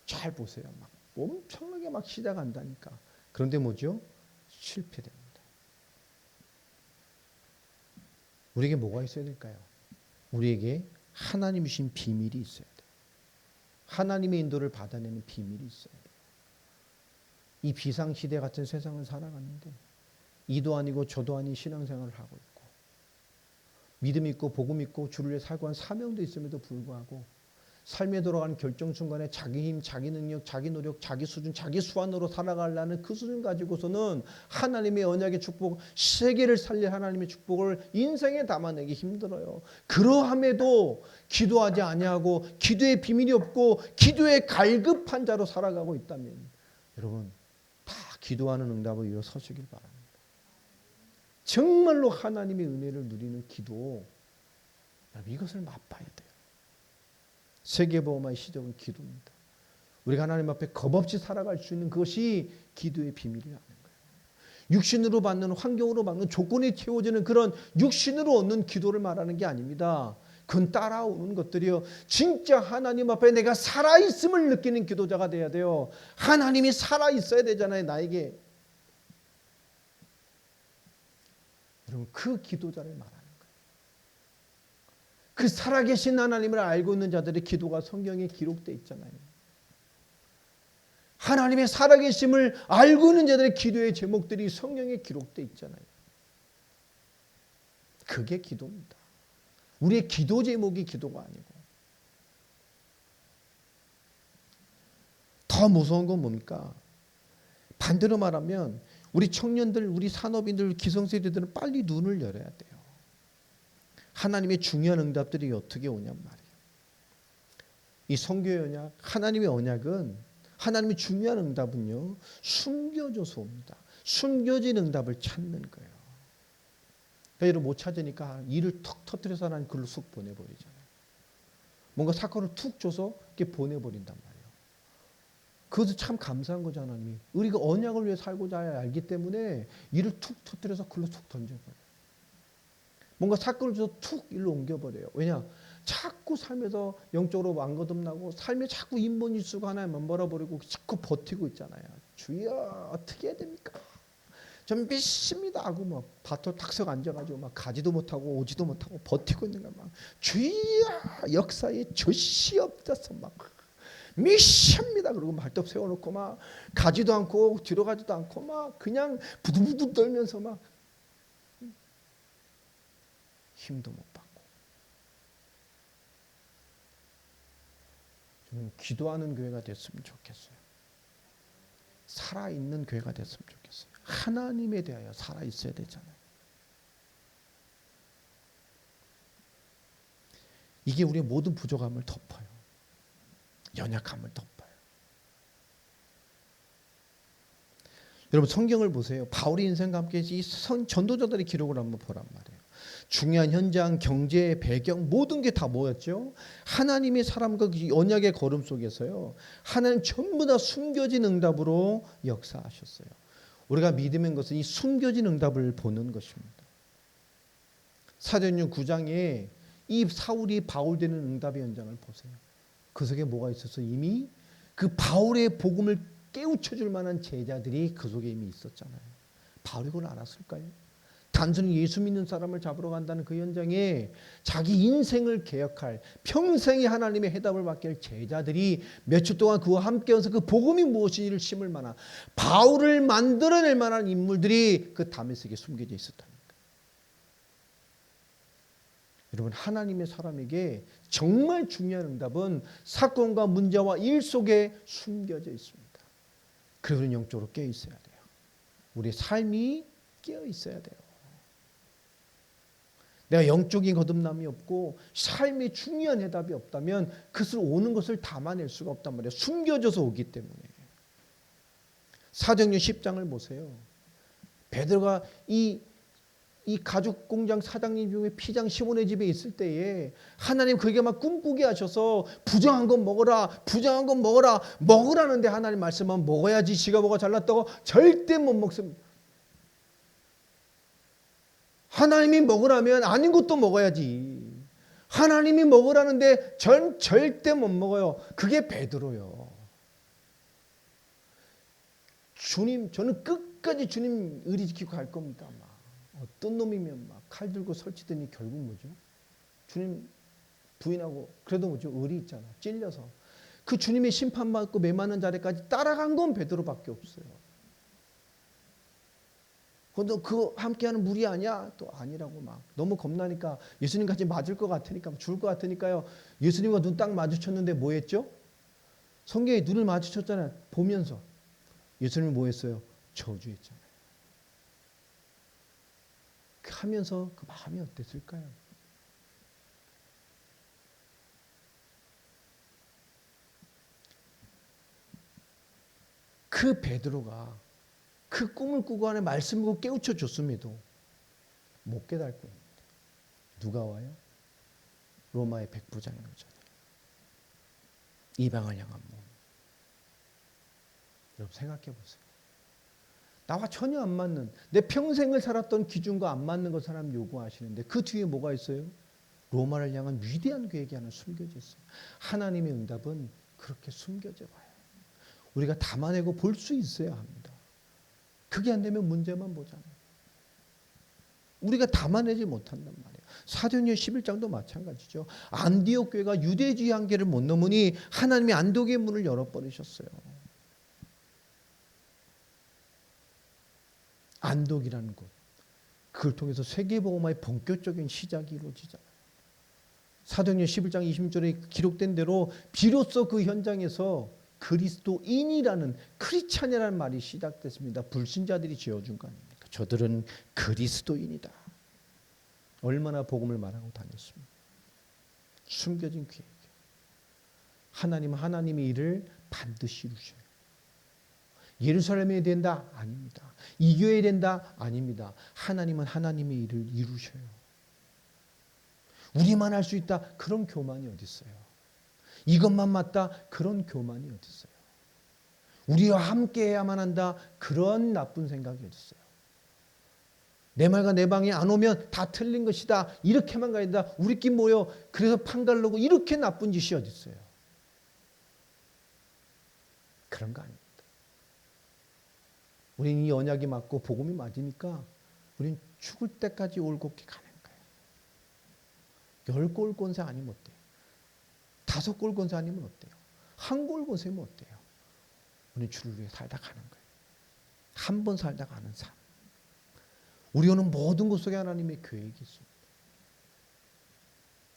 잘 보세요. 막 엄청나게 막 시작한다니까. 그런데 뭐죠? 실패됩니다. 우리에게 뭐가 있어야 될까요? 우리에게 하나님 주신 비밀이 있어야 돼요. 하나님의 인도를 받아내는 비밀이 있어야 돼요. 이 비상시대 같은 세상을 살아갔는데 이도 아니고 저도 아닌 신앙생활을 하고 있고 믿음 있고 복음 있고 주를 위해 살고 한 사명도 있음에도 불구하고 삶에 돌아가는 결정 순간에 자기 힘, 자기 능력, 자기 노력, 자기 수준, 자기 수완으로 살아가려는 그 수준 가지고서는 하나님의 언약의 축복, 세계를 살릴 하나님의 축복을 인생에 담아내기 힘들어요. 그러함에도 기도하지 아니하고 기도의 비밀이 없고 기도의 갈급한 자로 살아가고 있다면 여러분 다 기도하는 응답을 이루어 서시길 바랍니다. 정말로 하나님의 은혜를 누리는 기도, 이것을 맛봐야 돼요. 세계보험의 시작은 기도입니다. 우리가 하나님 앞에 겁없이 살아갈 수 있는 그것이 기도의 비밀이라는 거예요. 육신으로 받는, 환경으로 받는, 조건이 채워지는 그런 육신으로 얻는 기도를 말하는 게 아닙니다. 그건 따라오는 것들이요. 진짜 하나님 앞에 내가 살아있음을 느끼는 기도자가 돼야 돼요. 하나님이 살아있어야 되잖아요, 나에게. 여러분, 그 기도자를 말하는 거예요. 그 살아계신 하나님을 알고 있는 자들의 기도가 성경에 기록되어 있잖아요. 하나님의 살아계심을 알고 있는 자들의 기도의 제목들이 성경에 기록되어 있잖아요. 그게 기도입니다. 우리의 기도 제목이 기도가 아니고. 더 무서운 건 뭡니까? 반대로 말하면 우리 청년들, 우리 산업인들, 기성세대들은 빨리 눈을 열어야 돼요. 하나님의 중요한 응답들이 어떻게 오냔 말이에요. 이 성교의 언약, 하나님의 언약은, 하나님의 중요한 응답은요, 숨겨져서 옵니다. 숨겨진 응답을 찾는 거예요. 그러니까 여러분 못 찾으니까 일을 턱 터뜨려서 하나님 글로 쑥 보내버리잖아요. 뭔가 사건을 툭 줘서 이렇게 보내버린단 말이에요. 그것도 참 감사한 거죠, 하나님이. 우리가 언약을 위해 살고자 알기 때문에 일을 툭 터뜨려서 글로 툭 던져버려요. 뭔가 사건을 줘서 툭 일로 옮겨버려요. 왜냐? 자꾸 삶에서 영적으로 완거듭나고 삶에 자꾸 인본일수가 하나님만 벌어버리고 자꾸 버티고 있잖아요. 주여 어떻게 해야 됩니까? 전 믿습니다 하고 막 밭을 탁석 앉아가지고 막 가지도 못하고 오지도 못하고 버티고 있는 거야. 막 주여 역사에 조시 없어서 막 믿습니다 그러고 말뚝 세워놓고 막 가지도 않고 뒤로 가지도 않고 막 그냥 부들부들 떨면서 막 힘도 못 받고. 좀 기도하는 교회가 됐으면 좋겠어요. 살아있는 교회가 됐으면 좋겠어요. 하나님에 대하여 살아있어야 되잖아요. 이게 우리의 모든 부족함을 덮어요. 연약함을 덮어요. 여러분 성경을 보세요. 바울의 인생과 함께 이 전도자들의 기록을 한번 보란 말이에요. 중요한 현장, 경제, 배경 모든 게 다 뭐였죠? 하나님의 사람과 그 언약의 걸음 속에서요. 하나님 전부 다 숨겨진 응답으로 역사하셨어요. 우리가 믿음인 것은 이 숨겨진 응답을 보는 것입니다. 사도행전 9장에 이 사울이 바울 되는 응답의 현장을 보세요. 그 속에 뭐가 있어서 이미 그 바울의 복음을 깨우쳐줄 만한 제자들이 그 속에 이미 있었잖아요. 바울이 그걸 알았을까요? 단순히 예수 믿는 사람을 잡으러 간다는 그 현장에 자기 인생을 개혁할, 평생에 하나님의 해답을 받게 할 제자들이 며칠 동안 그와 함께해서 그 복음이 무엇인지를 심을 만한, 바울을 만들어낼 만한 인물들이 그 다메섹에 숨겨져 있었다는 거예요. 여러분 하나님의 사람에게 정말 중요한 응답은 사건과 문제와 일 속에 숨겨져 있습니다. 그래서 우리는 영적으로 깨어 있어야 돼요. 우리의 삶이 깨어 있어야 돼요. 내가 영적인 거듭남이 없고 삶의 중요한 해답이 없다면 그것을 오는 것을 담아낼 수가 없단 말이에요. 숨겨져서 오기 때문에. 사도행전 10장을 보세요. 베드로가 이 가죽 공장 사장님 중에 피장 시몬의 집에 있을 때에 하나님 그에게 막 꿈꾸게 하셔서 부정한 건 먹어라, 부정한 건 먹어라, 먹으라는데 하나님 말씀은 먹어야지 지가 뭐가 잘났다고 절대 못 먹습니다. 하나님이 먹으라면 아닌 것도 먹어야지. 하나님이 먹으라는데 전 절대 못 먹어요. 그게 베드로요. 주님, 저는 끝까지 주님 의리 지키고 갈 겁니다. 막 어떤 놈이면 막 칼 들고 설치더니 결국 뭐죠? 주님 부인하고 그래도 뭐죠? 의리 있잖아. 찔려서 그 주님의 심판받고 매맞는 자리까지 따라간 건 베드로밖에 없어요. 너 그거 함께하는 무리 아니야? 또 아니라고 막 너무 겁나니까 예수님 같이 맞을 것 같으니까 죽을 것 같으니까요. 예수님과 눈 딱 마주쳤는데 뭐 했죠? 성경에 눈을 마주쳤잖아요. 보면서 예수님이 뭐 했어요? 저주했잖아요. 하면서 그 마음이 어땠을까요? 그 베드로가 그 꿈을 꾸고 안에 말씀을 꾸고 깨우쳐 줬음에도 못 깨닫고 있는데 누가 와요? 로마의 백부장이 오잖아요. 이방을 향한 몸. 여러분 생각해 보세요. 나와 전혀 안 맞는, 내 평생을 살았던 기준과 안 맞는 것 사람 요구하시는데 그 뒤에 뭐가 있어요? 로마를 향한 위대한 계획이 하나 숨겨져 있어요. 하나님의 응답은 그렇게 숨겨져 봐요. 우리가 담아내고 볼 수 있어야 합니다. 그게 안 되면 문제만 보잖아요. 우리가 담아내지 못한단 말이에요. 사도행전 11장도 마찬가지죠. 안디옥 교회가 유대주의 한계를 못 넘으니 하나님이 안독의 문을 열어버리셨어요. 안독이라는 곳, 그걸 통해서 세계복음화의 본격적인 시작이 이루어지잖아요. 사도행전 11장 20절에 기록된 대로 비로소 그 현장에서 그리스도인이라는 크리스찬이라는 말이 시작됐습니다. 불신자들이 지어준 거 아닙니까? 저들은 그리스도인이다. 얼마나 복음을 말하고 다녔습니까? 숨겨진 계획. 하나님은 하나님의 일을 반드시 이루셔요. 예루살렘에 된다? 아닙니다. 이 교회에 된다? 아닙니다. 하나님은 하나님의 일을 이루셔요. 우리만 할 수 있다? 그런 교만이 어디 있어요? 이것만 맞다? 그런 교만이 어디 있어요? 우리와 함께 해야만 한다? 그런 나쁜 생각이 어디 있어요? 내 말과 내 방에 안 오면 다 틀린 것이다. 이렇게만 가야 된다. 우리끼리 모여 그래서 판갈르고 이렇게 나쁜 짓이 어디 있어요? 그런 거 아닙니다. 우리는 이 언약이 맞고 복음이 맞으니까 우리는 죽을 때까지 올곧게 가는 거예요. 10골 권세 아니면 어때요? 5골 권세 아니면 어때요? 1골 권세면 어때요? 우리는 주를 위해 살다 가는 거예요. 한 번 살다 가는 삶. 우리 오는 모든 것 속에 하나님의 계획이 있습니다.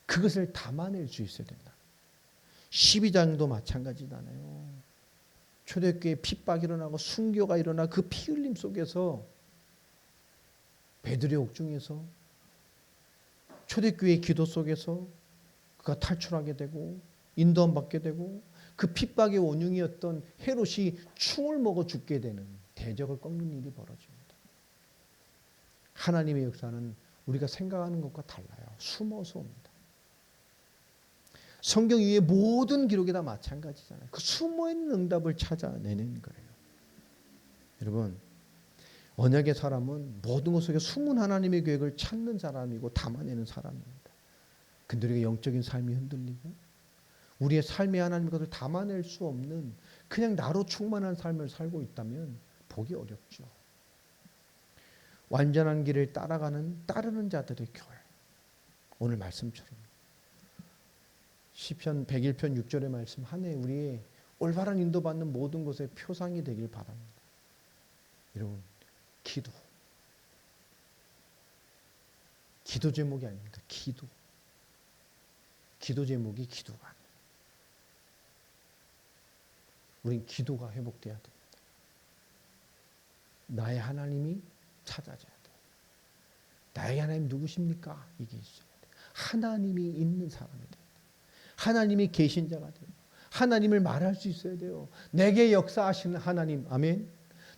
그것을 담아낼 수 있어야 된다. 12장도 마찬가지잖아요. 초대교회에 핍박이 일어나고 순교가 일어나 그 피 흘림 속에서 베드로의 옥중에서 초대교회의 기도 속에서 그가 탈출하게 되고 인도함 받게 되고 그 핍박의 원흉이었던 헤롯이 충을 먹어 죽게 되는 대적을 꺾는 일이 벌어집니다. 하나님의 역사는 우리가 생각하는 것과 달라요. 숨어서 옵니다. 성경 위에 모든 기록이 다 마찬가지잖아요. 그 숨어있는 응답을 찾아내는 거예요. 여러분, 언약의 사람은 모든 것 속에 숨은 하나님의 계획을 찾는 사람이고 담아내는 사람입니다. 근데 우리가 영적인 삶이 흔들리고 우리의 삶에 하나님의 것을 담아낼 수 없는 그냥 나로 충만한 삶을 살고 있다면 보기 어렵죠. 완전한 길을 따르는 자들의 교회. 오늘 말씀처럼 시편 101편 6절의 말씀 한 해 우리의 올바른 인도받는 모든 것의 표상이 되길 바랍니다. 여러분, 기도 제목이 아닙니다. 기도 제목이 기도가 아니에요. 우린 기도가 회복돼야 됩니다. 나의 하나님이 찾아져야 돼요. 나의 하나님 누구십니까? 이게 있어야 돼요. 하나님이 있는 사람이 돼요. 하나님이 계신 자가 돼요. 하나님을 말할 수 있어야 돼요. 내게 역사하시는 하나님, 아멘.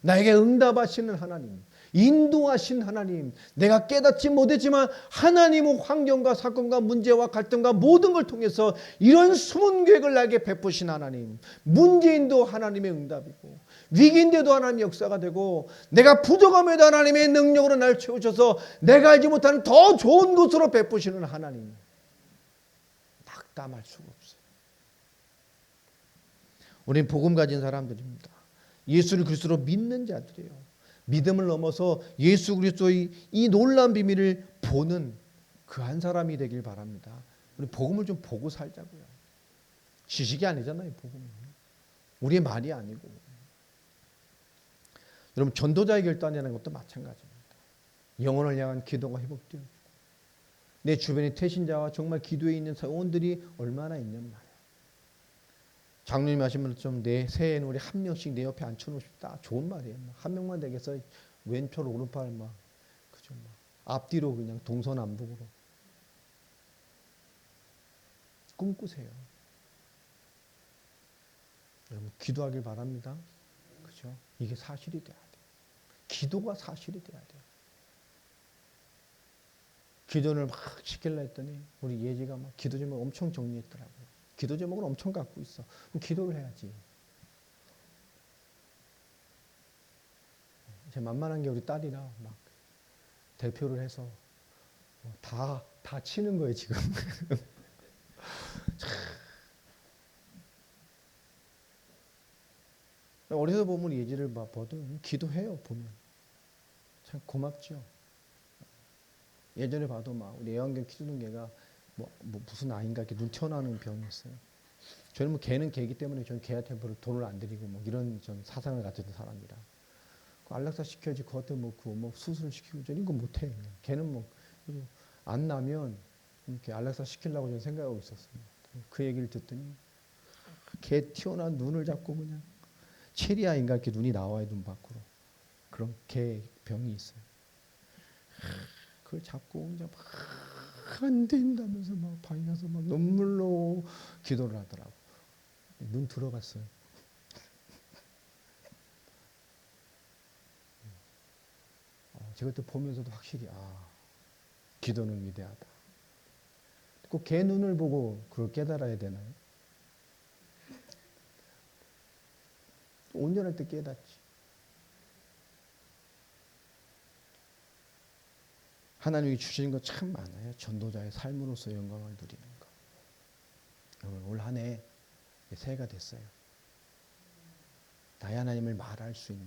나에게 응답하시는 하나님, 인도하신 하나님, 내가 깨닫지 못했지만 하나님은 환경과 사건과 문제와 갈등과 모든 걸 통해서 이런 숨은 계획을 나에게 베푸신 하나님, 문제인도 하나님의 응답이고 위기인데도 하나님의 역사가 되고 내가 부족함에도 하나님의 능력으로 날 채우셔서 내가 알지 못하는 더 좋은 것으로 베푸시는 하나님, 낙담할 수가 없어요. 우리는 복음 가진 사람들입니다. 예수를 그리스도로 믿는 자들이에요. 믿음을 넘어서 예수 그리스도의 이 놀라운 비밀을 보는 그 한 사람이 되길 바랍니다. 우리 복음을 좀 보고 살자고요. 지식이 아니잖아요, 복음은. 우리의 말이 아니고. 여러분, 전도자의 결단이라는 것도 마찬가지입니다. 영혼을 향한 기도가 회복되어지고 내 주변의 태신자와 정말 기도에 있는 사원들이 얼마나 있는 말이에요. 장로님 하시면 좀 내 새해에는 우리 한 명씩 내 옆에 앉혀놓고 싶다. 좋은 말이에요. 한 명만 되겠어. 왼팔 오른팔 막 그죠. 막 앞뒤로 그냥 동서남북으로 꿈꾸세요. 여러분, 기도하길 바랍니다. 그죠? 이게 사실이 돼야 돼요. 기도가 사실이 돼야 돼요. 기도를 막 시키려 했더니 우리 예지가 막 기도 제목 엄청 정리했더라고요. 기도 제목을 엄청 갖고 있어. 그럼 기도를 해야지. 제 만만한 게 우리 딸이라 막 대표를 해서 다 치는 거예요, 지금. 어려서 보면 예지를 봐도 기도해요, 보면. 참 고맙죠. 예전에 봐도 막 우리 애완견 키우는 개가 무슨 아인가 이렇게 눈 튀어나오는 병이 있어요. 저는 뭐 개는 개이기 때문에 저는 개한테 돈을 안 드리고 뭐 이런 전 사상을 가진 사람이라. 그 안락사 시켜야지 그것 때문에 뭐 수술 시키고 저는 이거 못해. 그냥. 개는 뭐 안 나면 이렇게 안락사 시키려고 저는 생각하고 있었어요. 그 얘기를 듣더니 개 튀어나온 눈을 잡고 그냥 체리아인가 이렇게 눈이 나와요, 눈 밖으로. 그런 개 병이 있어요. 그걸 잡고 이제 막 안 된다면서 막 방에 가서 막 눈물로 기도를 하더라고. 눈 들어갔어요. 제가 또 보면서도 확실히 기도는 위대하다. 꼭 개 눈을 보고 그걸 깨달아야 되나요? 온전할 때 깨닫지. 하나님이 주시는 거 참 많아요. 전도자의 삶으로서 영광을 누리는 거. 여러분 올 한 해 새해가 됐어요. 나의 하나님을 말할 수 있는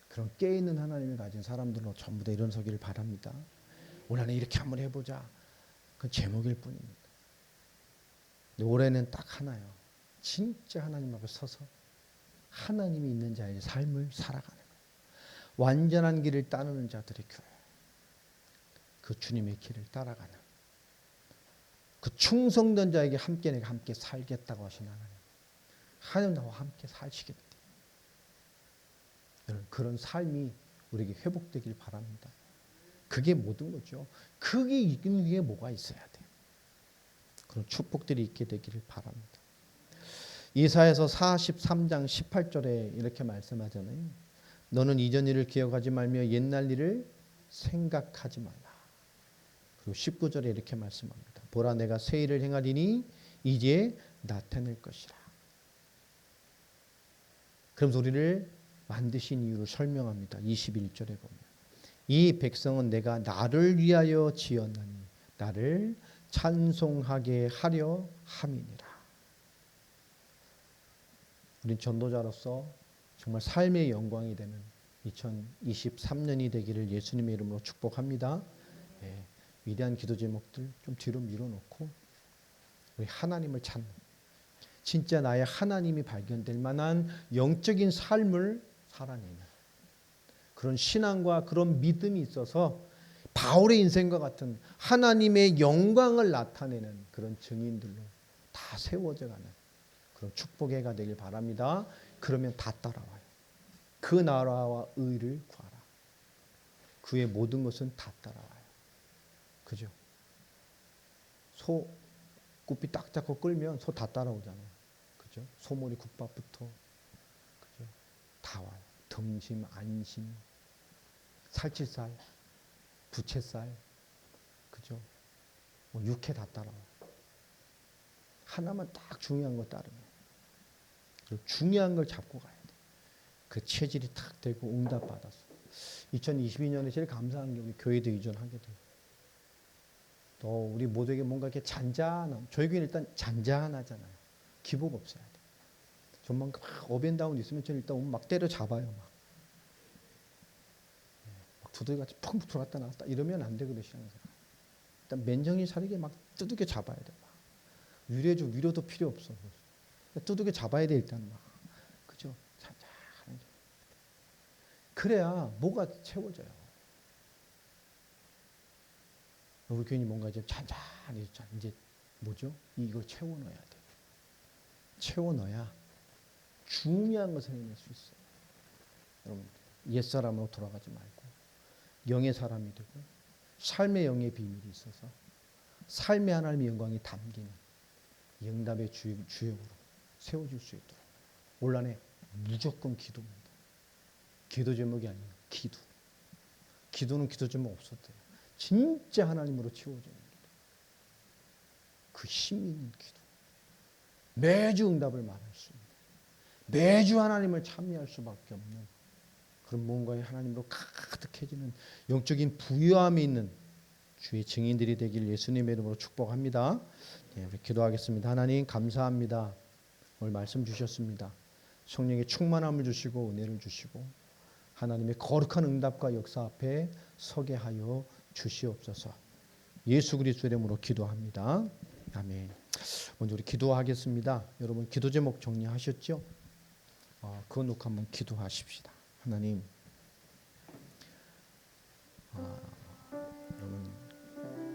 그런 깨있는 하나님을 가진 사람들로 전부 다 일어서기를 바랍니다. 올 한 해 이렇게 한번 해보자. 그 제목일 뿐입니다. 올해는 딱 하나요. 진짜 하나님 앞에 서서 하나님이 있는 자의 삶을 살아가는 거예요. 완전한 길을 따르는 자들의 교회. 그 주님의 길을 따라가는 그 충성된 자에게 함께 내가 함께 살겠다고 하신 하나님. 하나님 나와 함께 사시겠대. 여러분 그런 삶이 우리에게 회복되길 바랍니다. 그게 모든 거죠. 그게 있는 위에 뭐가 있어야 돼요. 그런 축복들이 있게 되기를 바랍니다. 이사야서 43장 18절에 이렇게 말씀하잖아요. 너는 이전 일을 기억하지 말며 옛날 일을 생각하지 말라. 그리고 19절에 이렇게 말씀합니다. 보라 내가 새 일을 행하리니 이제 나타낼 것이라. 그러면서 우리를 만드신 이유를 설명합니다. 21절에 보면 이 백성은 내가 나를 위하여 지었나니 나를 찬송하게 하려 함이니라. 우린 전도자로서 정말 삶의 영광이 되는 2023년이 되기를 예수님의 이름으로 축복합니다. 예, 위대한 기도 제목들 좀 뒤로 밀어놓고 우리 하나님을 찾는 진짜 나의 하나님이 발견될 만한 영적인 삶을 살아내는 그런 신앙과 그런 믿음이 있어서 바울의 인생과 같은 하나님의 영광을 나타내는 그런 증인들로 다 세워져 가는 그런 축복의 해가 되길 바랍니다. 그러면 다 따라와요. 그 나라와 의를 구하라. 그의 모든 것은 다 따라와요. 그죠? 소 굽이 딱 잡고 끌면 소 다 따라오잖아요. 그죠? 소머리 국밥부터 그죠? 다 와요. 등심, 안심, 살치살, 부채살, 그죠? 뭐 육회 다 따라와요. 하나만 딱 중요한 거 따르면 그리고 중요한 걸 잡고 가야 돼. 그 체질이 탁 되고 응답받았어. 2022년에 제일 감사한 게 우리 교회도 이전하게 돼요. 또 우리 모두에게 뭔가 이렇게 잔잔함. 저희 교회는 일단 잔잔하잖아요. 기복 없어야 돼. 전만 막 업앤다운 있으면 저는 일단 오면 막 때려잡아요. 막 두들기같이 펑 들어갔다 나왔다 이러면 안 되거든요. 신앙생활. 일단 맨정신 차리게 막 두들겨 잡아야 돼. 막. 위로해줘. 위로도 필요 없어. 두들겨 잡아야 돼 일단 막. 그죠? 잔잔하게. 그래야 뭐가 채워져요. 우리 교인이 뭔가 이제 잔잔해졌죠. 이제 뭐죠? 이걸 채워 넣어야 돼. 채워 넣어야 중요한 것을 해낼 수 있어요. 여러분 옛사람으로 돌아가지 말고 영의 사람이 되고 삶의 영의 비밀이 있어서 삶의 하나님의 영광이 담기는 영답의 주역으로 세워질 수 있도록 올 한해 무조건 기도입니다. 기도 제목이 아니에요. 기도. 기도는 기도 제목 없어도 돼요. 진짜 하나님으로 채워지는 기도. 그 힘 있는 기도. 매주 응답을 말할 수 있는 매주 하나님을 찬미할 수밖에 없는 그런 무언가의 하나님으로 가득해지는 영적인 부유함이 있는 주의 증인들이 되길 예수님의 이름으로 축복합니다. 네, 우리 기도하겠습니다. 하나님 감사합니다. 오늘 말씀 주셨습니다. 성령의 충만함을 주시고 은혜를 주시고 하나님의 거룩한 응답과 역사 앞에 서게 하여 주시옵소서. 예수 그리스도의 이름으로 기도합니다. 아멘. 먼저 우리 기도하겠습니다. 여러분 기도 제목 정리하셨죠? 그거 놓고 한번 기도하십시다. 하나님, 여러분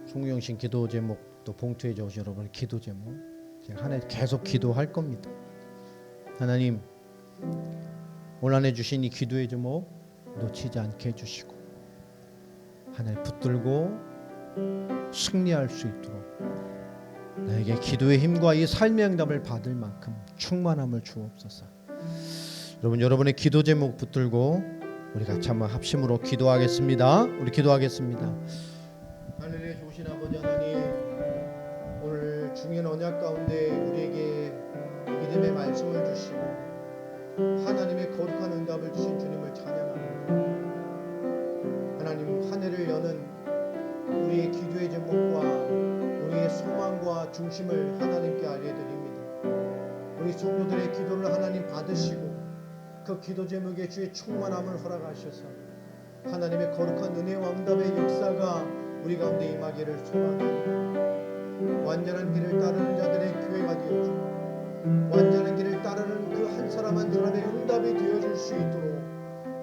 송영신 기도 제목 또 봉투에 적으신 여러분의 기도 제목 제가 한 해 계속 기도할 겁니다. 하나님, 올 한 해 주신 이 기도의 제목 놓치지 않게 해주시고 하나님 붙들고 승리할 수 있도록 나에게 기도의 힘과 이 삶의 응답을 받을 만큼 충만함을 주옵소서. 여러분 여러분의 기도 제목 붙들고 우리 같이 한번 합심으로 기도하겠습니다. 우리 기도하겠습니다. 하늘에 좋으신 아버지 하나님, 오늘 중요한 언약 가운데 우리에게 믿음의 말씀을 주시고 하나님의 거룩한 응답을 주신 주님을 찬양합니다. 하나님, 한 해를 여는 우리의 기도의 제목과 우리의 소망과 중심을 하나님께 알려드립니다. 우리 성도들의 기도를 하나님 받으시고 그 기도 제목에 주의 충만함을 허락하셔서 하나님의 거룩한 은혜와 응답의 역사가 우리 가운데 임하기를 소망합니다. 완전한 길을 따르는 자들의 교회가 되어주고 완전한 길을 따르는 그 한 사람 한 사람의 응답이 되어줄 수 있도록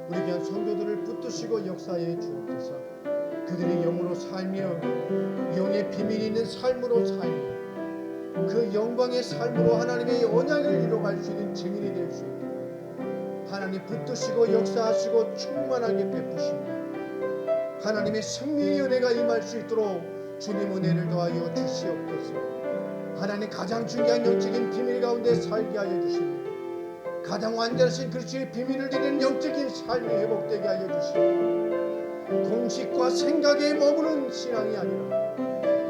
우리 귀한 성도들을 붙드시고 역사해 주옵소서. 그들이 영으로 살며 영의 비밀이 있는 삶으로 살며 그 영광의 삶으로 하나님의 언약을 이뤄갈 수 있는 증인이 될 수 있도록 하나님 붙드시고 역사하시고 충만하게 베푸십니다. 하나님의 생명의 은혜가 임할 수 있도록 주님 은혜를 더하여 주시옵소서. 하나님 가장 중요한 영적인 비밀 가운데 살게 하여 주십니다. 가장 완전하신 그리스도의 비밀을 드리는 영적인 삶이 회복되게 하여 주시고 공식과 생각에 머무는 신앙이 아니라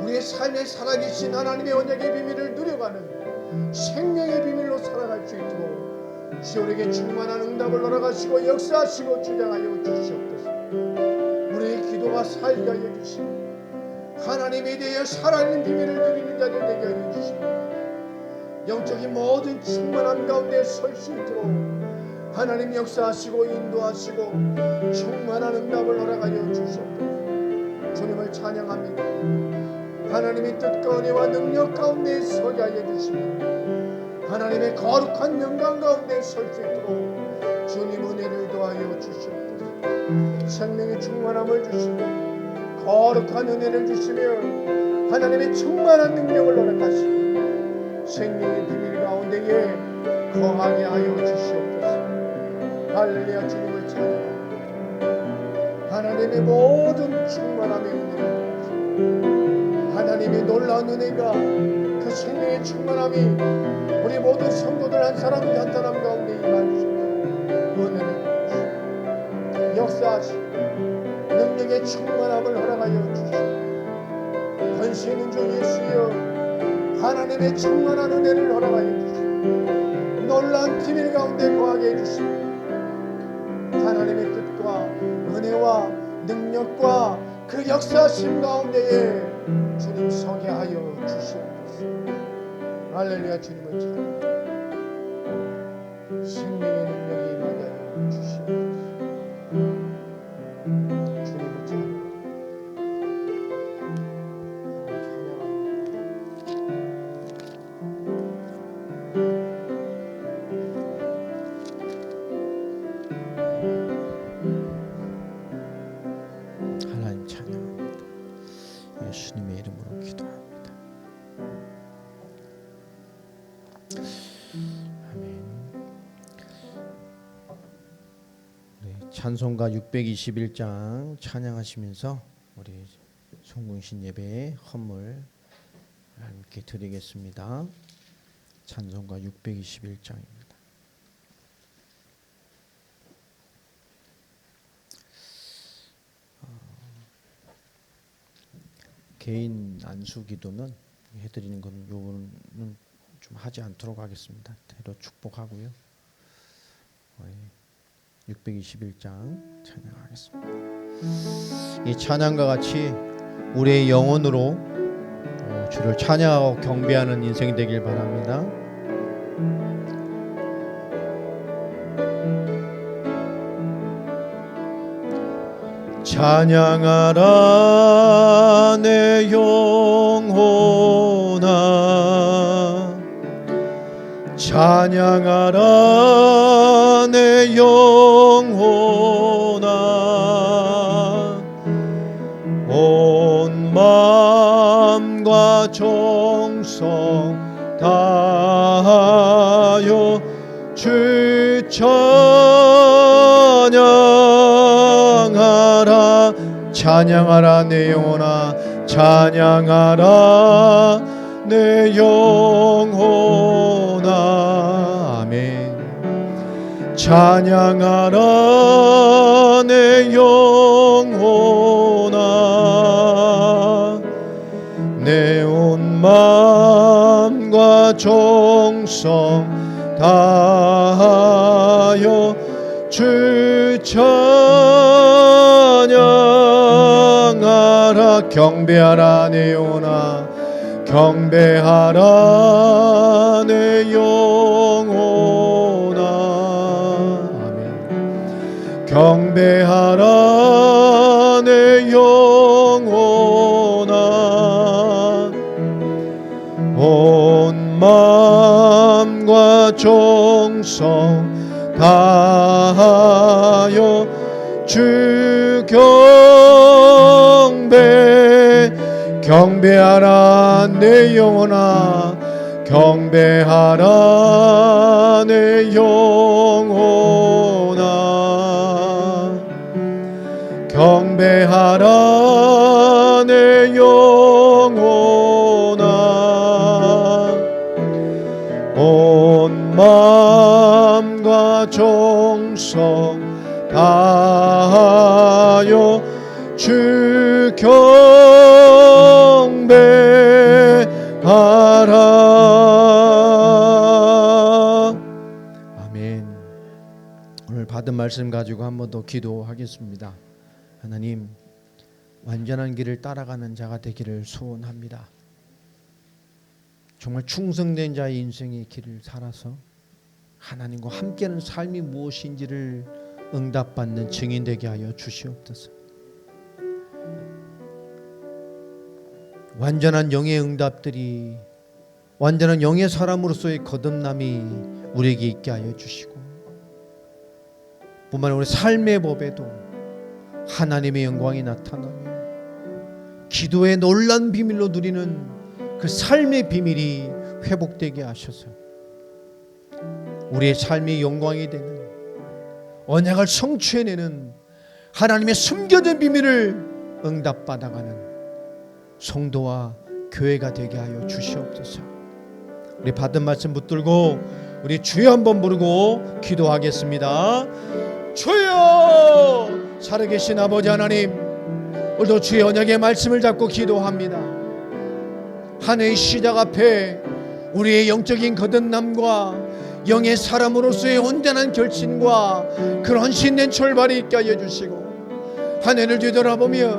우리의 삶에 살아계신 하나님의 언약의 비밀을 누려가는 생명의 비밀로 살아갈 수 있도록 주님에게 충만한 응답을 허락하시고 역사하시고 주장하여 주시옵소서. 우리의 기도가 살게 하여 주시고 하나님에 대해 살아있는 비밀을 드리는 자들 되게 하여 주시고 영적인 모든 충만함 가운데 설 수 있도록 하나님 역사하시고 인도하시고 충만한 응답을 허락하여 주시옵소서. 주님을 찬양합니다. 하나님의 뜻과 은혜와 능력 가운데 서게 하여 주시고 하나님의 거룩한 영광 가운데 설 수 있도록 주님 은혜를 더하여 주시옵소서. 생명의 충만함을 주시고 거룩한 은혜를 주시며 하나님의 충만한 능력을 허락하시고 생명의 비밀 가운데에 거하게 하여 주시옵소서. 할렐루야. 주님을 찬양합니다. 하나님의 모든 충만함의 은혜를 하나님의 놀라운 은혜가 그 생명의 충만함이 우리 모든 성도들 한 사람 한 사람 가운데 임할 수 있도록 은혜를 주시고 역사하시고 능력의 충만함을 허락하여 주시고 권세 있는 주 예수여 하나님의 충만한 은혜를 허락하여 주시고 놀라운 비밀 가운데 거하게 해주시고 하나님의 뜻과 은혜와 능력과 그 역사심 가운데에 주님 서게 하여 주시옵소서. 할렐루야. 주님을 찬양합니다. 생명의 능력이 임하게 하여 주시옵소서. 주님을 찬양합니다. 하나님 찬양합니다. 예수님의 이름으로 기도합니다. 아멘. 우리 찬송가 621장 찬양하시면서 우리 송궁신 예배의 헌물 함께 드리겠습니다. 찬송가 621장입니다. 개인 안수 기도는 해드리는 건 요거는 좀 하지 않도록 하겠습니다. 대로 축복하고요. 621장 찬양하겠습니다. 이 찬양과 같이 우리의 영혼으로 주를 찬양하고 경배하는 인생이 되길 바랍니다. 찬양하라 내 영혼아, 찬양하라 내 영혼아, 온 마음과 정성 다하여 주 찬양하라. 찬양하라 내 영혼아, 찬양하라 내 영혼아. 아멘. 찬양하라 내 영혼아, 내 온 마음과 정성 다하여 주 찬양하라. 경배하라 내 영혼아, 경배하라 내 영혼아. 아멘. 경배하라 내 영혼아, 온 마음과 정성 다하여 주 경배하라 내 영혼아, 경배하라 내 영혼아, 경배하라 내 영혼아, 온 마음과 정성 다하여 주 경배하라. 아멘. 오늘 받은 말씀 가지고 한 번 더 기도하겠습니다. 하나님, 완전한 길을 따라가는 자가 되기를 소원합니다. 정말 충성된 자의 인생의 길을 살아서 하나님과 함께하는 삶이 무엇인지를 응답받는 증인 되게 하여 주시옵소서. 완전한 영의 응답들이, 완전한 영의 사람으로서의 거듭남이 우리에게 있게 하여 주시고, 뿐만 아니라 우리 삶의 법에도 하나님의 영광이 나타나며 기도의 놀라운 비밀로 누리는 그 삶의 비밀이 회복되게 하셔서 우리의 삶이 영광이 되는, 언약을 성취해내는 하나님의 숨겨진 비밀을 응답받아가는 성도와 교회가 되게 하여 주시옵소서. 우리 받은 말씀 붙들고 우리 주여 한번 부르고 기도하겠습니다. 주여! 살아계신 아버지 하나님, 오늘도 주의 언약의 말씀을 잡고 기도합니다. 한 해의 시작 앞에 우리의 영적인 거듭남과 영의 사람으로서의 온전한 결심과 그런 신된 출발이 있게 하여 주시고, 한 해를 뒤돌아보며